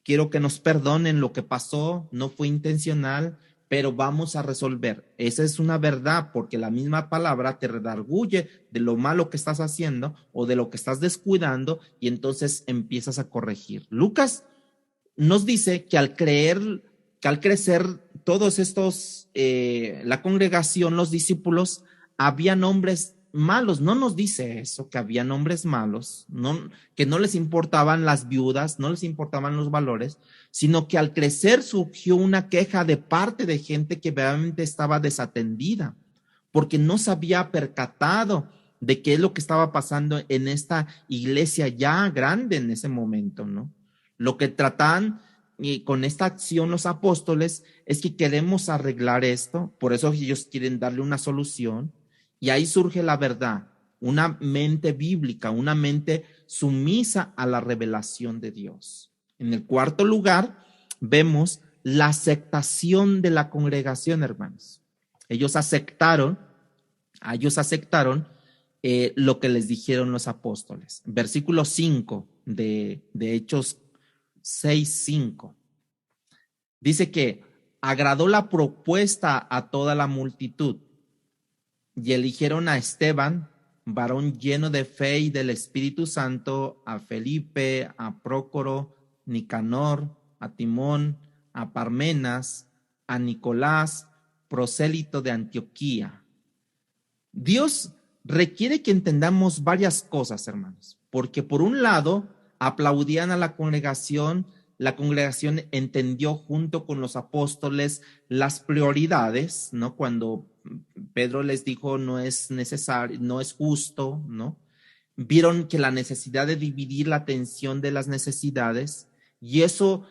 Quiero que nos perdonen lo que pasó, no fue intencional, pero vamos a resolver. Esa es una verdad, porque la misma palabra te redarguye de lo malo que estás haciendo o de lo que estás descuidando y entonces empiezas a corregir. Lucas nos dice que al crecer todos estos, la congregación, los discípulos, habían hombres malos. No nos dice eso, que habían hombres malos, que no les importaban las viudas, no les importaban los valores, sino que al crecer surgió una queja de parte de gente que realmente estaba desatendida, porque no se había percatado de qué es lo que estaba pasando en esta iglesia ya grande en ese momento, ¿no? Lo que tratan y con esta acción los apóstoles es que queremos arreglar esto, por eso ellos quieren darle una solución y ahí surge la verdad, una mente bíblica, una mente sumisa a la revelación de Dios. En el cuarto lugar vemos la aceptación de la congregación, hermanos. Ellos aceptaron lo que les dijeron los apóstoles. Versículo 5 de Hechos 6:5. Dice que agradó la propuesta a toda la multitud y eligieron a Esteban, varón lleno de fe y del Espíritu Santo, a Felipe, a Prócoro, Nicanor, a Timón, a Parmenas, a Nicolás, prosélito de Antioquía. Dios requiere que entendamos varias cosas, hermanos, porque por un lado aplaudían a la congregación entendió junto con los apóstoles las prioridades, ¿no? Cuando Pedro les dijo no es necesario, no es justo, ¿no? Vieron que la necesidad de dividir la atención de las necesidades y eso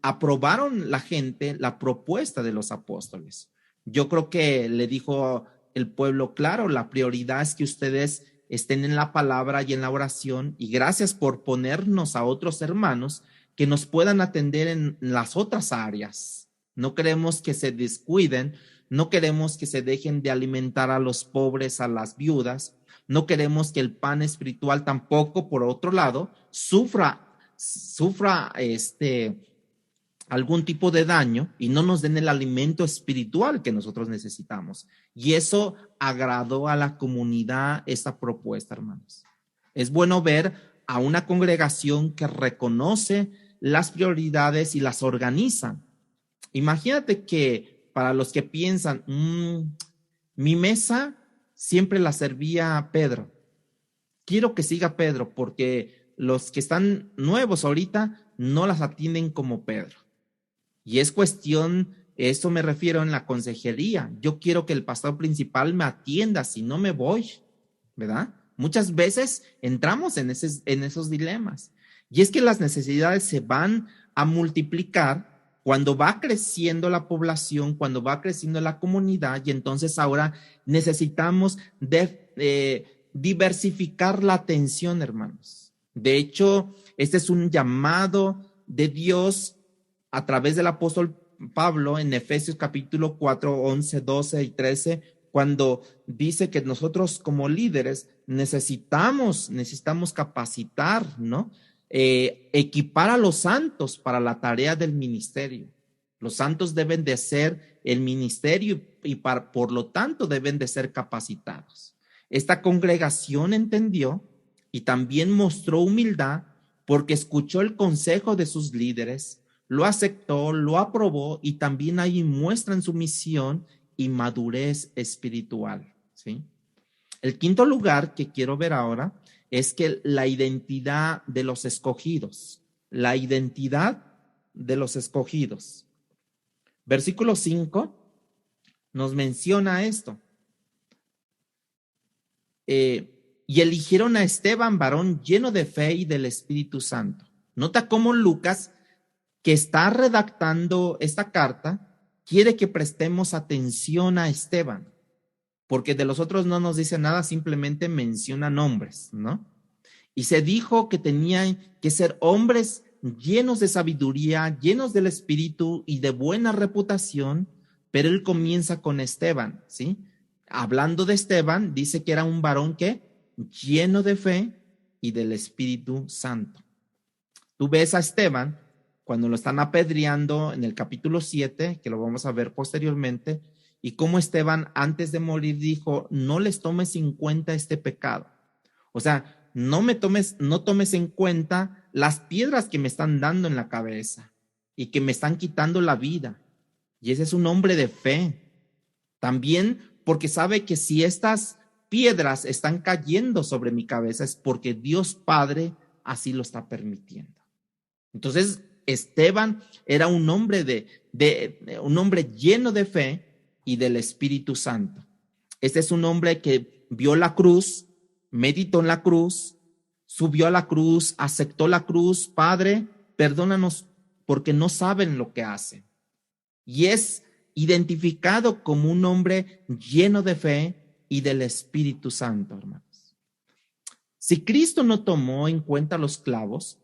aprobaron la gente la propuesta de los apóstoles. Yo creo que le dijo el pueblo, claro, la prioridad es que ustedes estén en la palabra y en la oración, y gracias por ponernos a otros hermanos que nos puedan atender en las otras áreas. No queremos que se descuiden, no queremos que se dejen de alimentar a los pobres, a las viudas, no queremos que el pan espiritual tampoco, por otro lado, sufra algún tipo de daño y no nos den el alimento espiritual que nosotros necesitamos. Y eso agradó a la comunidad esta propuesta, hermanos. Es bueno ver a una congregación que reconoce las prioridades y las organiza. Imagínate que para los que piensan, mi mesa siempre la servía Pedro. Quiero que siga Pedro porque los que están nuevos ahorita no las atienden como Pedro. Y es cuestión, eso me refiero en la consejería. Yo quiero que el pastor principal me atienda, si no me voy, ¿verdad? Muchas veces entramos en esos dilemas. Y es que las necesidades se van a multiplicar cuando va creciendo la población, cuando va creciendo la comunidad, y entonces ahora necesitamos diversificar la atención, hermanos. De hecho, este es un llamado de Dios a través del apóstol Pablo en Efesios capítulo 4, 11, 12 y 13, cuando dice que nosotros como líderes necesitamos capacitar, ¿no? Equipar a los santos para la tarea del ministerio. Los santos deben de ser el ministerio y por lo tanto deben de ser capacitados. Esta congregación entendió y también mostró humildad porque escuchó el consejo de sus líderes, lo aceptó, lo aprobó y también ahí muestran su misión y madurez espiritual, ¿sí? El quinto lugar que quiero ver ahora es que la identidad de los escogidos, la identidad de los escogidos. Versículo 5 nos menciona esto. Y eligieron a Esteban, varón lleno de fe y del Espíritu Santo. Nota cómo Lucas, que está redactando esta carta, quiere que prestemos atención a Esteban, porque de los otros no nos dice nada, simplemente menciona nombres, ¿no? Y se dijo que tenían que ser hombres llenos de sabiduría, llenos del Espíritu y de buena reputación, pero él comienza con Esteban, ¿sí? Hablando de Esteban, dice que era un varón que lleno de fe y del Espíritu Santo. Tú ves a Esteban cuando lo están apedreando en el capítulo 7, que lo vamos a ver posteriormente, y cómo Esteban antes de morir dijo, no les tomes en cuenta este pecado. O sea, no tomes en cuenta las piedras que me están dando en la cabeza y que me están quitando la vida. Y ese es un hombre de fe. También porque sabe que si estas piedras están cayendo sobre mi cabeza es porque Dios Padre así lo está permitiendo. Entonces, Esteban era un hombre un hombre lleno de fe y del Espíritu Santo. Este es un hombre que vio la cruz, meditó en la cruz, subió a la cruz, aceptó la cruz. Padre, perdónanos porque no saben lo que hacen. Y es identificado como un hombre lleno de fe y del Espíritu Santo, hermanos. Si Cristo no tomó en cuenta los clavos,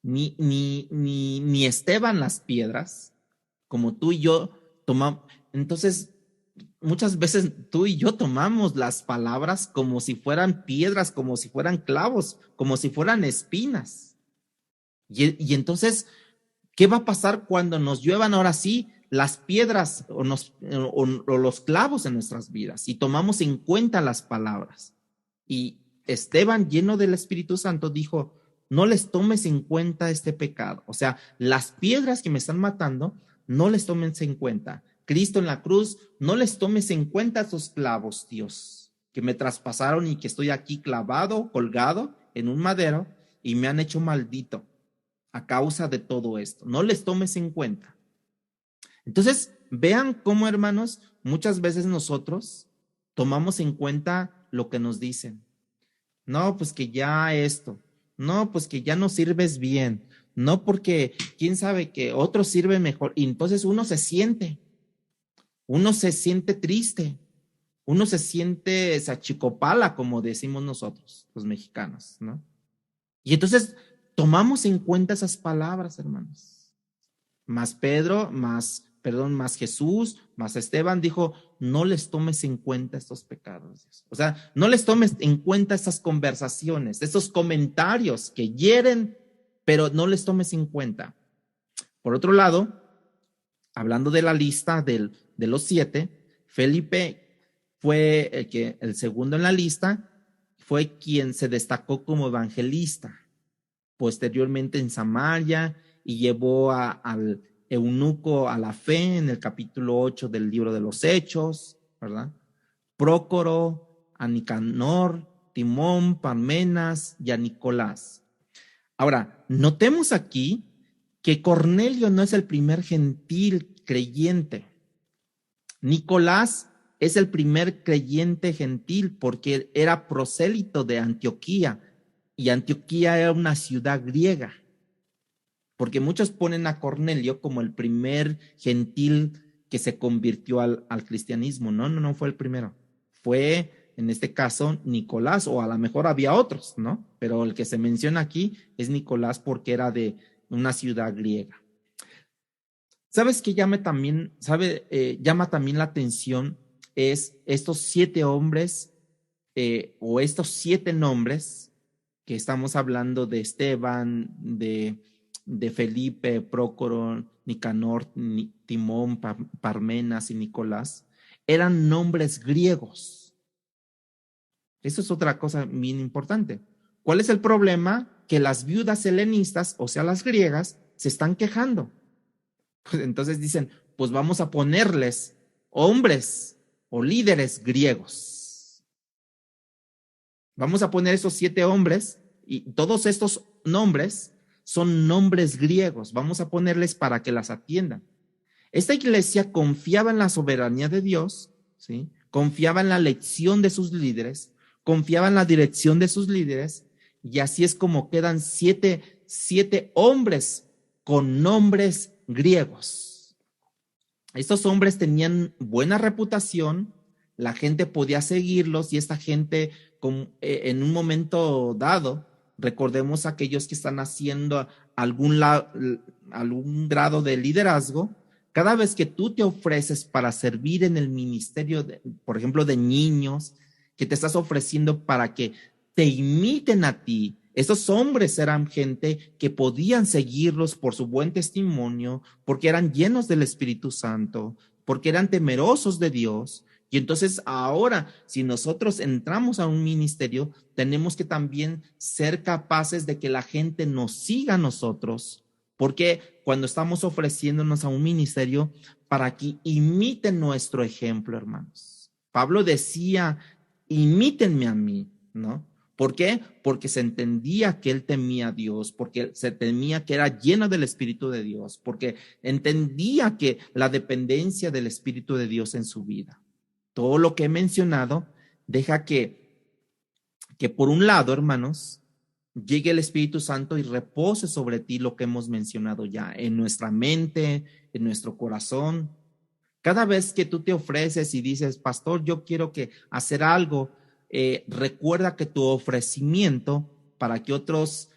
ni Esteban las piedras, como tú y yo tomamos, entonces muchas veces tú y yo tomamos las palabras como si fueran piedras, como si fueran clavos, como si fueran espinas. Y entonces, ¿qué va a pasar cuando nos lluevan ahora sí las piedras o los clavos en nuestras vidas? Y tomamos en cuenta las palabras. Y Esteban, lleno del Espíritu Santo, dijo, no les tomes en cuenta este pecado. O sea, las piedras que me están matando, no les tomes en cuenta. Cristo en la cruz, no les tomes en cuenta esos clavos, Dios, que me traspasaron y que estoy aquí clavado, colgado en un madero y me han hecho maldito a causa de todo esto. No les tomes en cuenta. Entonces, vean cómo, hermanos, muchas veces nosotros tomamos en cuenta lo que nos dicen. No, pues que ya esto. No, pues que ya no sirves bien. No, porque quién sabe que otro sirve mejor. Y entonces uno se siente triste. uno se siente, se achicopala, como decimos nosotros, los mexicanos, ¿no? Y entonces tomamos en cuenta esas palabras, hermanos. Más Jesús, más Esteban dijo, no les tomes en cuenta estos pecados. O sea, no les tomes en cuenta estas conversaciones, estos comentarios que hieren, pero no les tomes en cuenta. Por otro lado, hablando de la lista de los 7, Felipe fue el segundo en la lista, fue quien se destacó como evangelista, posteriormente en Samaria, y llevó al eunuco a la fe en el capítulo 8 del libro de los Hechos, ¿verdad? Prócoro, a Nicanor, Timón, Parmenas y a Nicolás. Ahora, notemos aquí que Cornelio no es el primer gentil creyente. Nicolás es el primer creyente gentil porque era prosélito de Antioquía, y Antioquía era una ciudad griega. Porque muchos ponen a Cornelio como el primer gentil que se convirtió al cristianismo. No fue el primero. Fue, en este caso, Nicolás, o a lo mejor había otros, ¿no? Pero el que se menciona aquí es Nicolás porque era de una ciudad griega. ¿Sabes qué llama también la atención? Es estos 7 hombres o estos 7 nombres que estamos hablando de Esteban, de Felipe, Prócoro, Nicanor, Timón, Parmenas y Nicolás, eran nombres griegos. Eso es otra cosa bien importante. ¿Cuál es el problema? Que las viudas helenistas, o sea, las griegas, se están quejando. Pues entonces dicen, pues vamos a ponerles hombres o líderes griegos. Vamos a poner esos 7 hombres, y todos estos nombres son nombres griegos. Vamos a ponerles para que las atiendan. Esta iglesia confiaba en la soberanía de Dios, ¿sí? Confiaba en la elección de sus líderes, confiaba en la dirección de sus líderes, y así es como quedan 7 hombres con nombres griegos. Estos hombres tenían buena reputación, la gente podía seguirlos, y esta gente en un momento dado, recordemos aquellos que están haciendo algún grado de liderazgo, cada vez que tú te ofreces para servir en el ministerio, por ejemplo, de niños, que te estás ofreciendo para que te imiten a ti, esos hombres eran gente que podían seguirlos por su buen testimonio, porque eran llenos del Espíritu Santo, porque eran temerosos de Dios. Y entonces ahora, si nosotros entramos a un ministerio, tenemos que también ser capaces de que la gente nos siga a nosotros, porque cuando estamos ofreciéndonos a un ministerio, para que imiten nuestro ejemplo, hermanos. Pablo decía, imítenme a mí, ¿no? ¿Por qué? Porque se entendía que él temía a Dios, porque se temía que era lleno del Espíritu de Dios, porque entendía que la dependencia del Espíritu de Dios en su vida. Todo lo que he mencionado deja que por un lado, hermanos, llegue el Espíritu Santo y repose sobre ti lo que hemos mencionado ya, en nuestra mente, en nuestro corazón. Cada vez que tú te ofreces y dices, pastor, yo quiero hacer algo, recuerda que tu ofrecimiento para que otros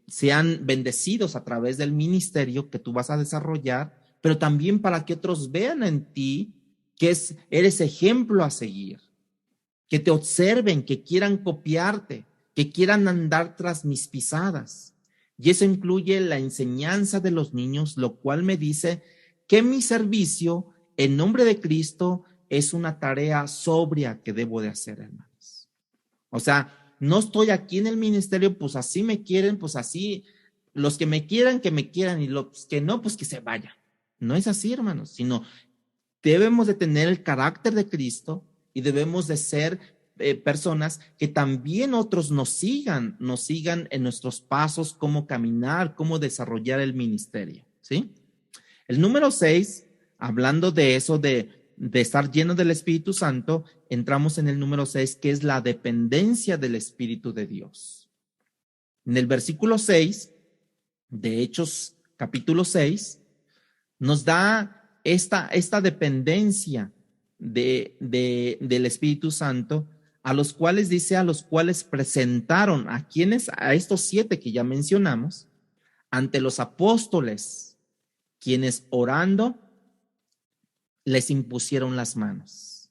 sean bendecidos a través del ministerio que tú vas a desarrollar, pero también para que otros vean en ti que eres ejemplo a seguir, que te observen, que quieran copiarte, que quieran andar tras mis pisadas. Y eso incluye la enseñanza de los niños, lo cual me dice que mi servicio en nombre de Cristo es una tarea sobria que debo de hacer, hermanos. O sea, no estoy aquí en el ministerio, pues así me quieren, pues así, los que me quieran, y los que no, pues que se vayan. No es así, hermanos, sino debemos de tener el carácter de Cristo y debemos de ser personas que también otros nos sigan en nuestros pasos, cómo caminar, cómo desarrollar el ministerio, ¿sí? El número 6, hablando de eso, de estar lleno del Espíritu Santo, entramos en el número 6, que es la dependencia del Espíritu de Dios. En el versículo 6 de Hechos, capítulo 6, nos da esta dependencia del Espíritu Santo, a los cuales presentaron a quienes, a estos 7 que ya mencionamos, ante los apóstoles, quienes orando les impusieron las manos.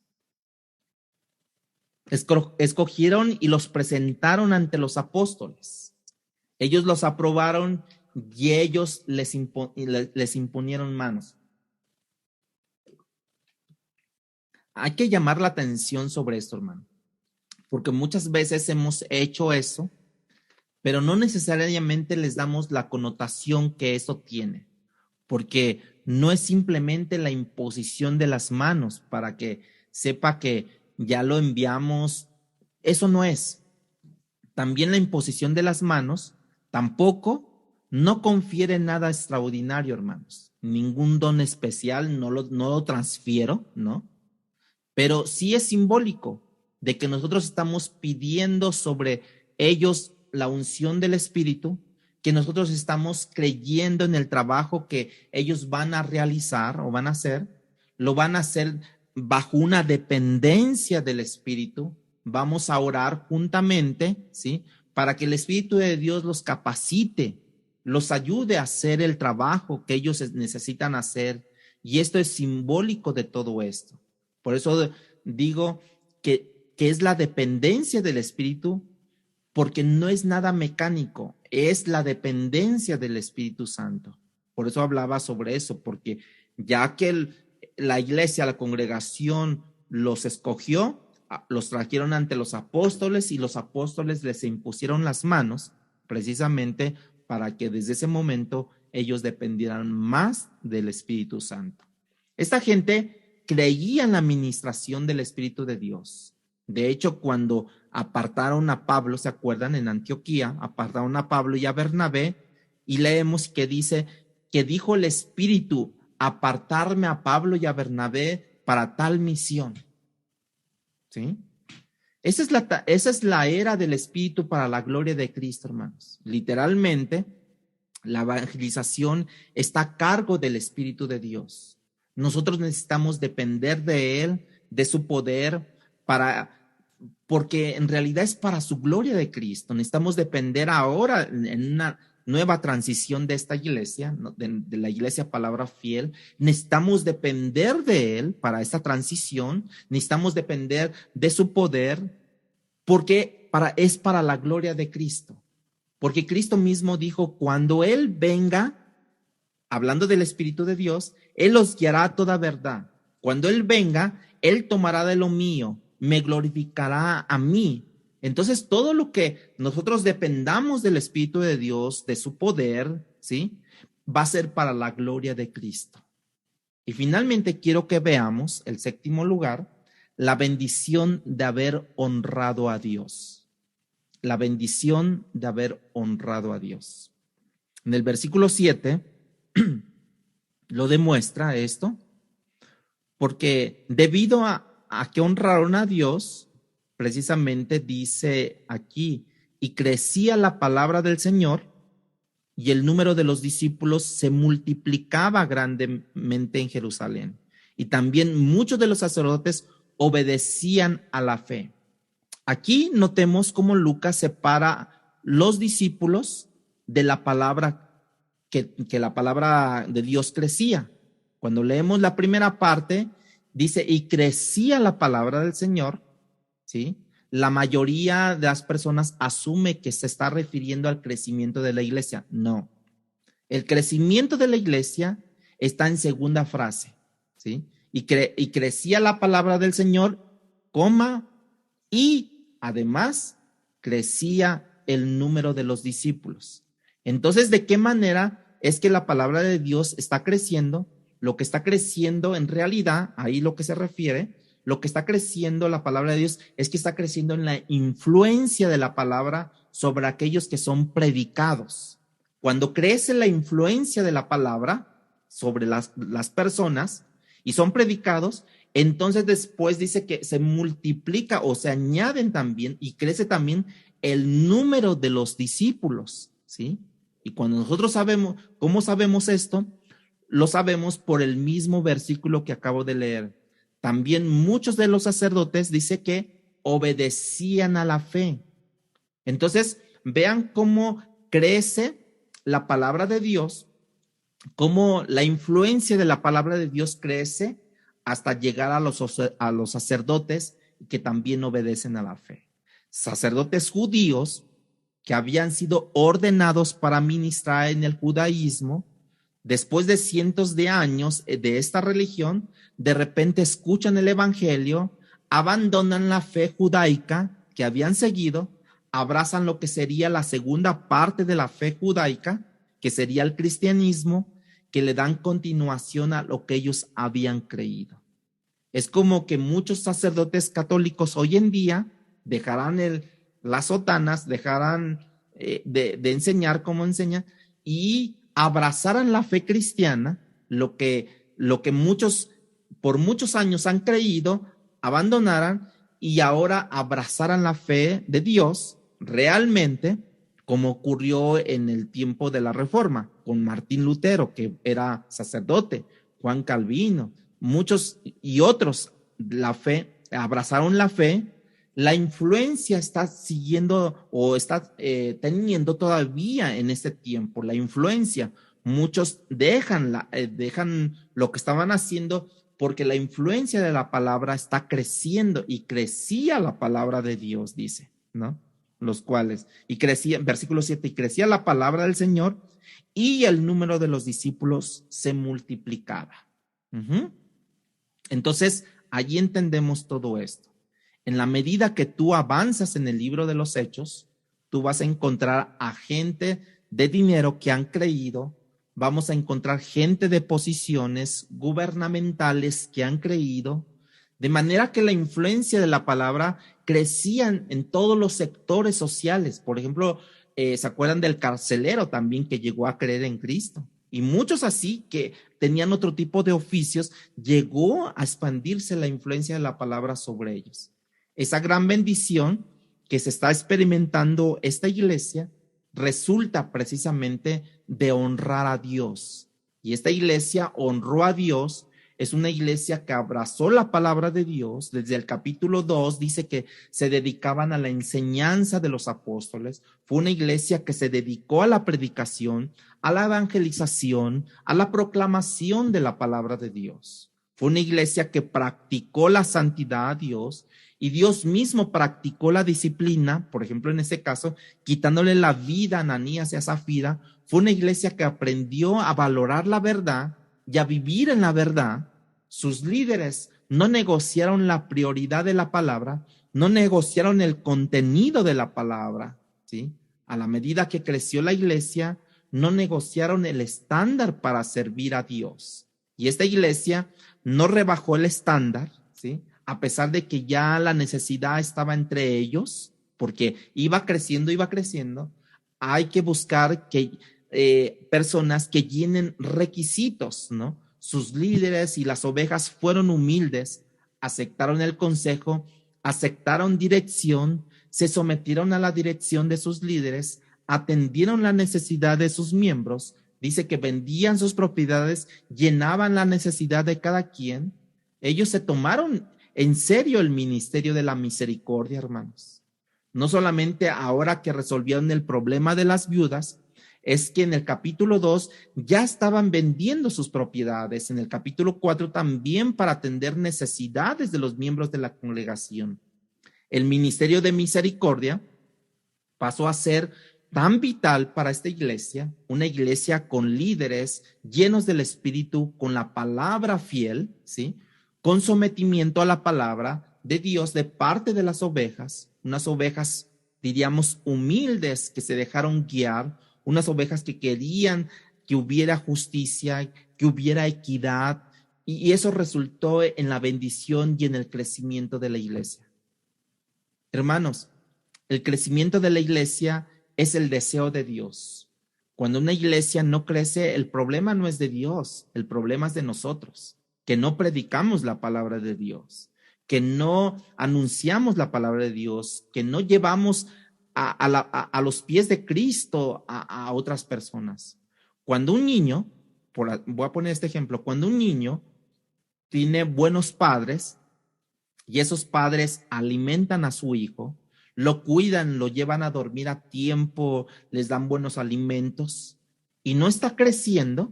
Escogieron y los presentaron ante los apóstoles. Ellos los aprobaron y ellos les imponieron manos. Hay que llamar la atención sobre esto, hermano, porque muchas veces hemos hecho eso, pero no necesariamente les damos la connotación que eso tiene, porque no es simplemente la imposición de las manos para que sepa que ya lo enviamos. Eso no es. También la imposición de las manos tampoco no confiere nada extraordinario, hermanos. Ningún don especial, no lo transfiero, ¿no? Pero sí es simbólico de que nosotros estamos pidiendo sobre ellos la unción del Espíritu, que nosotros estamos creyendo en el trabajo que ellos van a realizar o van a hacer, lo van a hacer bajo una dependencia del Espíritu. Vamos a orar juntamente, ¿sí? Para que el Espíritu de Dios los capacite, los ayude a hacer el trabajo que ellos necesitan hacer. Y esto es simbólico de todo esto. Por eso digo que es la dependencia del Espíritu, porque no es nada mecánico, es la dependencia del Espíritu Santo. Por eso hablaba sobre eso, porque ya que la iglesia, la congregación los escogió, los trajeron ante los apóstoles y los apóstoles les impusieron las manos, precisamente para que desde ese momento ellos dependieran más del Espíritu Santo. Esta gente creía en la administración del Espíritu de Dios. De hecho, cuando apartaron a Pablo, ¿se acuerdan? En Antioquía, apartaron a Pablo y a Bernabé, y leemos que dice que dijo el Espíritu, apartarme a Pablo y a Bernabé para tal misión. ¿Sí? Esa es la era del Espíritu para la gloria de Cristo, hermanos. Literalmente, la evangelización está a cargo del Espíritu de Dios. Nosotros necesitamos depender de Él, de su poder, porque en realidad es para su gloria de Cristo. Necesitamos depender ahora en una nueva transición de esta iglesia, de la iglesia Palabra Fiel. Necesitamos depender de Él para esta transición. Necesitamos depender de su poder, porque es para la gloria de Cristo. Porque Cristo mismo dijo, cuando Él venga, hablando del Espíritu de Dios, Él los guiará a toda verdad. Cuando Él venga, Él tomará de lo mío, me glorificará a mí. Entonces, todo lo que nosotros dependamos del Espíritu de Dios, de su poder, ¿sí? Va a ser para la gloria de Cristo. Y finalmente quiero que veamos el 7º lugar, la bendición de haber honrado a Dios. La bendición de haber honrado a Dios. En el versículo 7 lo demuestra esto, porque debido a que honraron a Dios, precisamente dice aquí, y crecía la palabra del Señor y el número de los discípulos se multiplicaba grandemente en Jerusalén. Y también muchos de los sacerdotes obedecían a la fe. Aquí notemos cómo Lucas separa los discípulos de la palabra, que la palabra de Dios crecía. Cuando leemos la primera parte, dice, y crecía la palabra del Señor, ¿sí? La mayoría de las personas asume que se está refiriendo al crecimiento de la iglesia. No. El crecimiento de la iglesia está en segunda frase, ¿sí? Y crecía la palabra del Señor, y además crecía el número de los discípulos. Entonces, ¿de qué manera es que la palabra de Dios está creciendo? Lo que está creciendo en realidad, ahí lo que se refiere, lo que está creciendo la palabra de Dios es que está creciendo en la influencia de la palabra sobre aquellos que son predicados. Cuando crece la influencia de la palabra sobre las personas y son predicados, entonces después dice que se multiplica o se añaden también y crece también el número de los discípulos, ¿sí? Y cuando nosotros sabemos, ¿cómo sabemos esto? Lo sabemos por el mismo versículo que acabo de leer. También muchos de los sacerdotes dice que obedecían a la fe. Entonces, vean cómo crece la palabra de Dios, cómo la influencia de la palabra de Dios crece hasta llegar a los sacerdotes que también obedecen a la fe. Sacerdotes judíos que habían sido ordenados para ministrar en el judaísmo, después de cientos de años de esta religión, de repente escuchan el evangelio, abandonan la fe judaica que habían seguido, abrazan lo que sería la segunda parte de la fe judaica, que sería el cristianismo, que le dan continuación a lo que ellos habían creído. Es como que muchos sacerdotes católicos hoy en día dejarán las sotanas, dejarán de enseñar como enseñan y abrazarán la fe cristiana, lo que muchos por muchos años han creído, abandonaran y ahora abrazaran la fe de Dios realmente, como ocurrió en el tiempo de la Reforma, con Martín Lutero, que era sacerdote, Juan Calvino, muchos y otros, la fe, abrazaron la fe. La influencia está siguiendo o está teniendo todavía en este tiempo, la influencia. Muchos dejan lo que estaban haciendo porque la influencia de la palabra está creciendo y crecía la palabra de Dios, dice, ¿no? Los cuales, y crecía, versículo 7, y crecía la palabra del Señor y el número de los discípulos se multiplicaba. Entonces, allí entendemos todo esto. En la medida que tú avanzas en el libro de los Hechos, tú vas a encontrar a gente de dinero que han creído, vamos a encontrar gente de posiciones gubernamentales que han creído, de manera que la influencia de la palabra crecía en todos los sectores sociales. Por ejemplo, ¿se acuerdan del carcelero también que llegó a creer en Cristo? Y muchos así que tenían otro tipo de oficios, llegó a expandirse la influencia de la palabra sobre ellos. Esa gran bendición que se está experimentando esta iglesia resulta precisamente de honrar a Dios. Y esta iglesia honró a Dios. Es una iglesia que abrazó la palabra de Dios. Desde el capítulo 2 dice que se dedicaban a la enseñanza de los apóstoles. Fue una iglesia que se dedicó a la predicación, a la evangelización, a la proclamación de la palabra de Dios. Fue una iglesia que practicó la santidad a Dios y Dios mismo practicó la disciplina, por ejemplo, en ese caso, quitándole la vida a Ananías y a Zafira. Fue una iglesia que aprendió a valorar la verdad y a vivir en la verdad. Sus líderes no negociaron la prioridad de la palabra, no negociaron el contenido de la palabra, ¿sí? A la medida que creció la iglesia, no negociaron el estándar para servir a Dios. Y esta iglesia no rebajó el estándar, ¿sí? A pesar de que ya la necesidad estaba entre ellos, porque iba creciendo, hay que buscar que personas que llenen requisitos, ¿no? Sus líderes y las ovejas fueron humildes, aceptaron el consejo, aceptaron dirección, se sometieron a la dirección de sus líderes, atendieron la necesidad de sus miembros. Dice que vendían sus propiedades, llenaban la necesidad de cada quien. Ellos se tomaron en serio el ministerio de la misericordia, hermanos. No solamente ahora que resolvieron el problema de las viudas, es que en el capítulo 2 ya estaban vendiendo sus propiedades, en el capítulo 4 también para atender necesidades de los miembros de la congregación. El ministerio de misericordia pasó a ser tan vital para esta iglesia, una iglesia con líderes llenos del Espíritu, con la palabra fiel, ¿sí? Con sometimiento a la palabra de Dios de parte de las ovejas, unas ovejas, diríamos, humildes que se dejaron guiar, unas ovejas que querían que hubiera justicia, que hubiera equidad, y eso resultó en la bendición y en el crecimiento de la iglesia. Hermanos, el crecimiento de la iglesia es el deseo de Dios. Cuando una iglesia no crece, el problema no es de Dios, el problema es de nosotros, que no predicamos la palabra de Dios, que no anunciamos la palabra de Dios, que no llevamos a los pies de Cristo a otras personas. Cuando un niño, voy a poner este ejemplo, cuando un niño tiene buenos padres y esos padres alimentan a su hijo, lo cuidan, lo llevan a dormir a tiempo, les dan buenos alimentos y no está creciendo,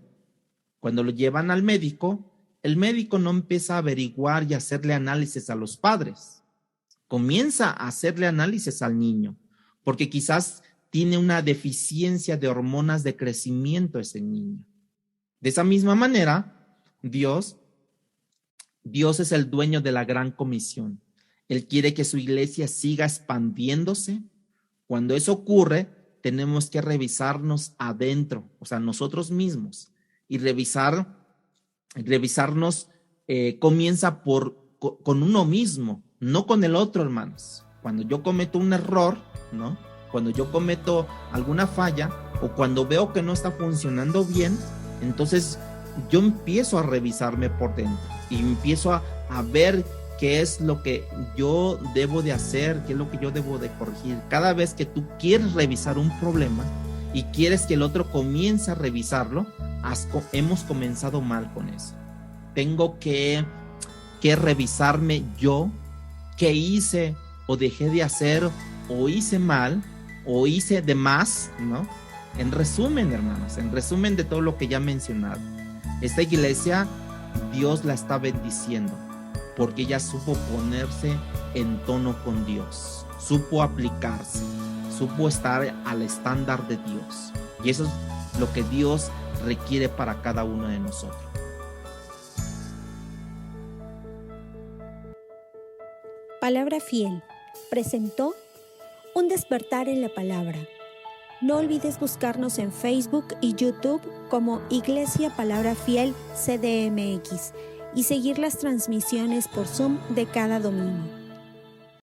cuando lo llevan al médico, el médico no empieza a averiguar y a hacerle análisis a los padres. Comienza a hacerle análisis al niño, porque quizás tiene una deficiencia de hormonas de crecimiento ese niño. De esa misma manera, Dios es el dueño de la gran comisión. Él quiere que su iglesia siga expandiéndose. Cuando eso ocurre, tenemos que revisarnos adentro, o sea, nosotros mismos, y revisarnos comienza con uno mismo, no con el otro, hermanos. Cuando yo cometo un error, ¿no? Cuando yo cometo alguna falla o cuando veo que no está funcionando bien, entonces yo empiezo a revisarme por dentro y empiezo a ver qué es lo que yo debo de hacer, qué es lo que yo debo de corregir. Cada vez que tú quieres revisar un problema y quieres que el otro comience a revisarlo, hemos comenzado mal con eso. Tengo que revisarme yo, qué hice o dejé de hacer, o hice mal, o hice de más, ¿no? En resumen, hermanos, en resumen de todo lo que ya he mencionado, esta iglesia, Dios la está bendiciendo, porque ella supo ponerse en tono con Dios, supo aplicarse, supo estar al estándar de Dios. Y eso es lo que Dios requiere para cada uno de nosotros. Palabra Fiel presentó Un despertar en la palabra. No olvides buscarnos en Facebook y YouTube como Iglesia Palabra Fiel CDMX y seguir las transmisiones por Zoom de cada domingo.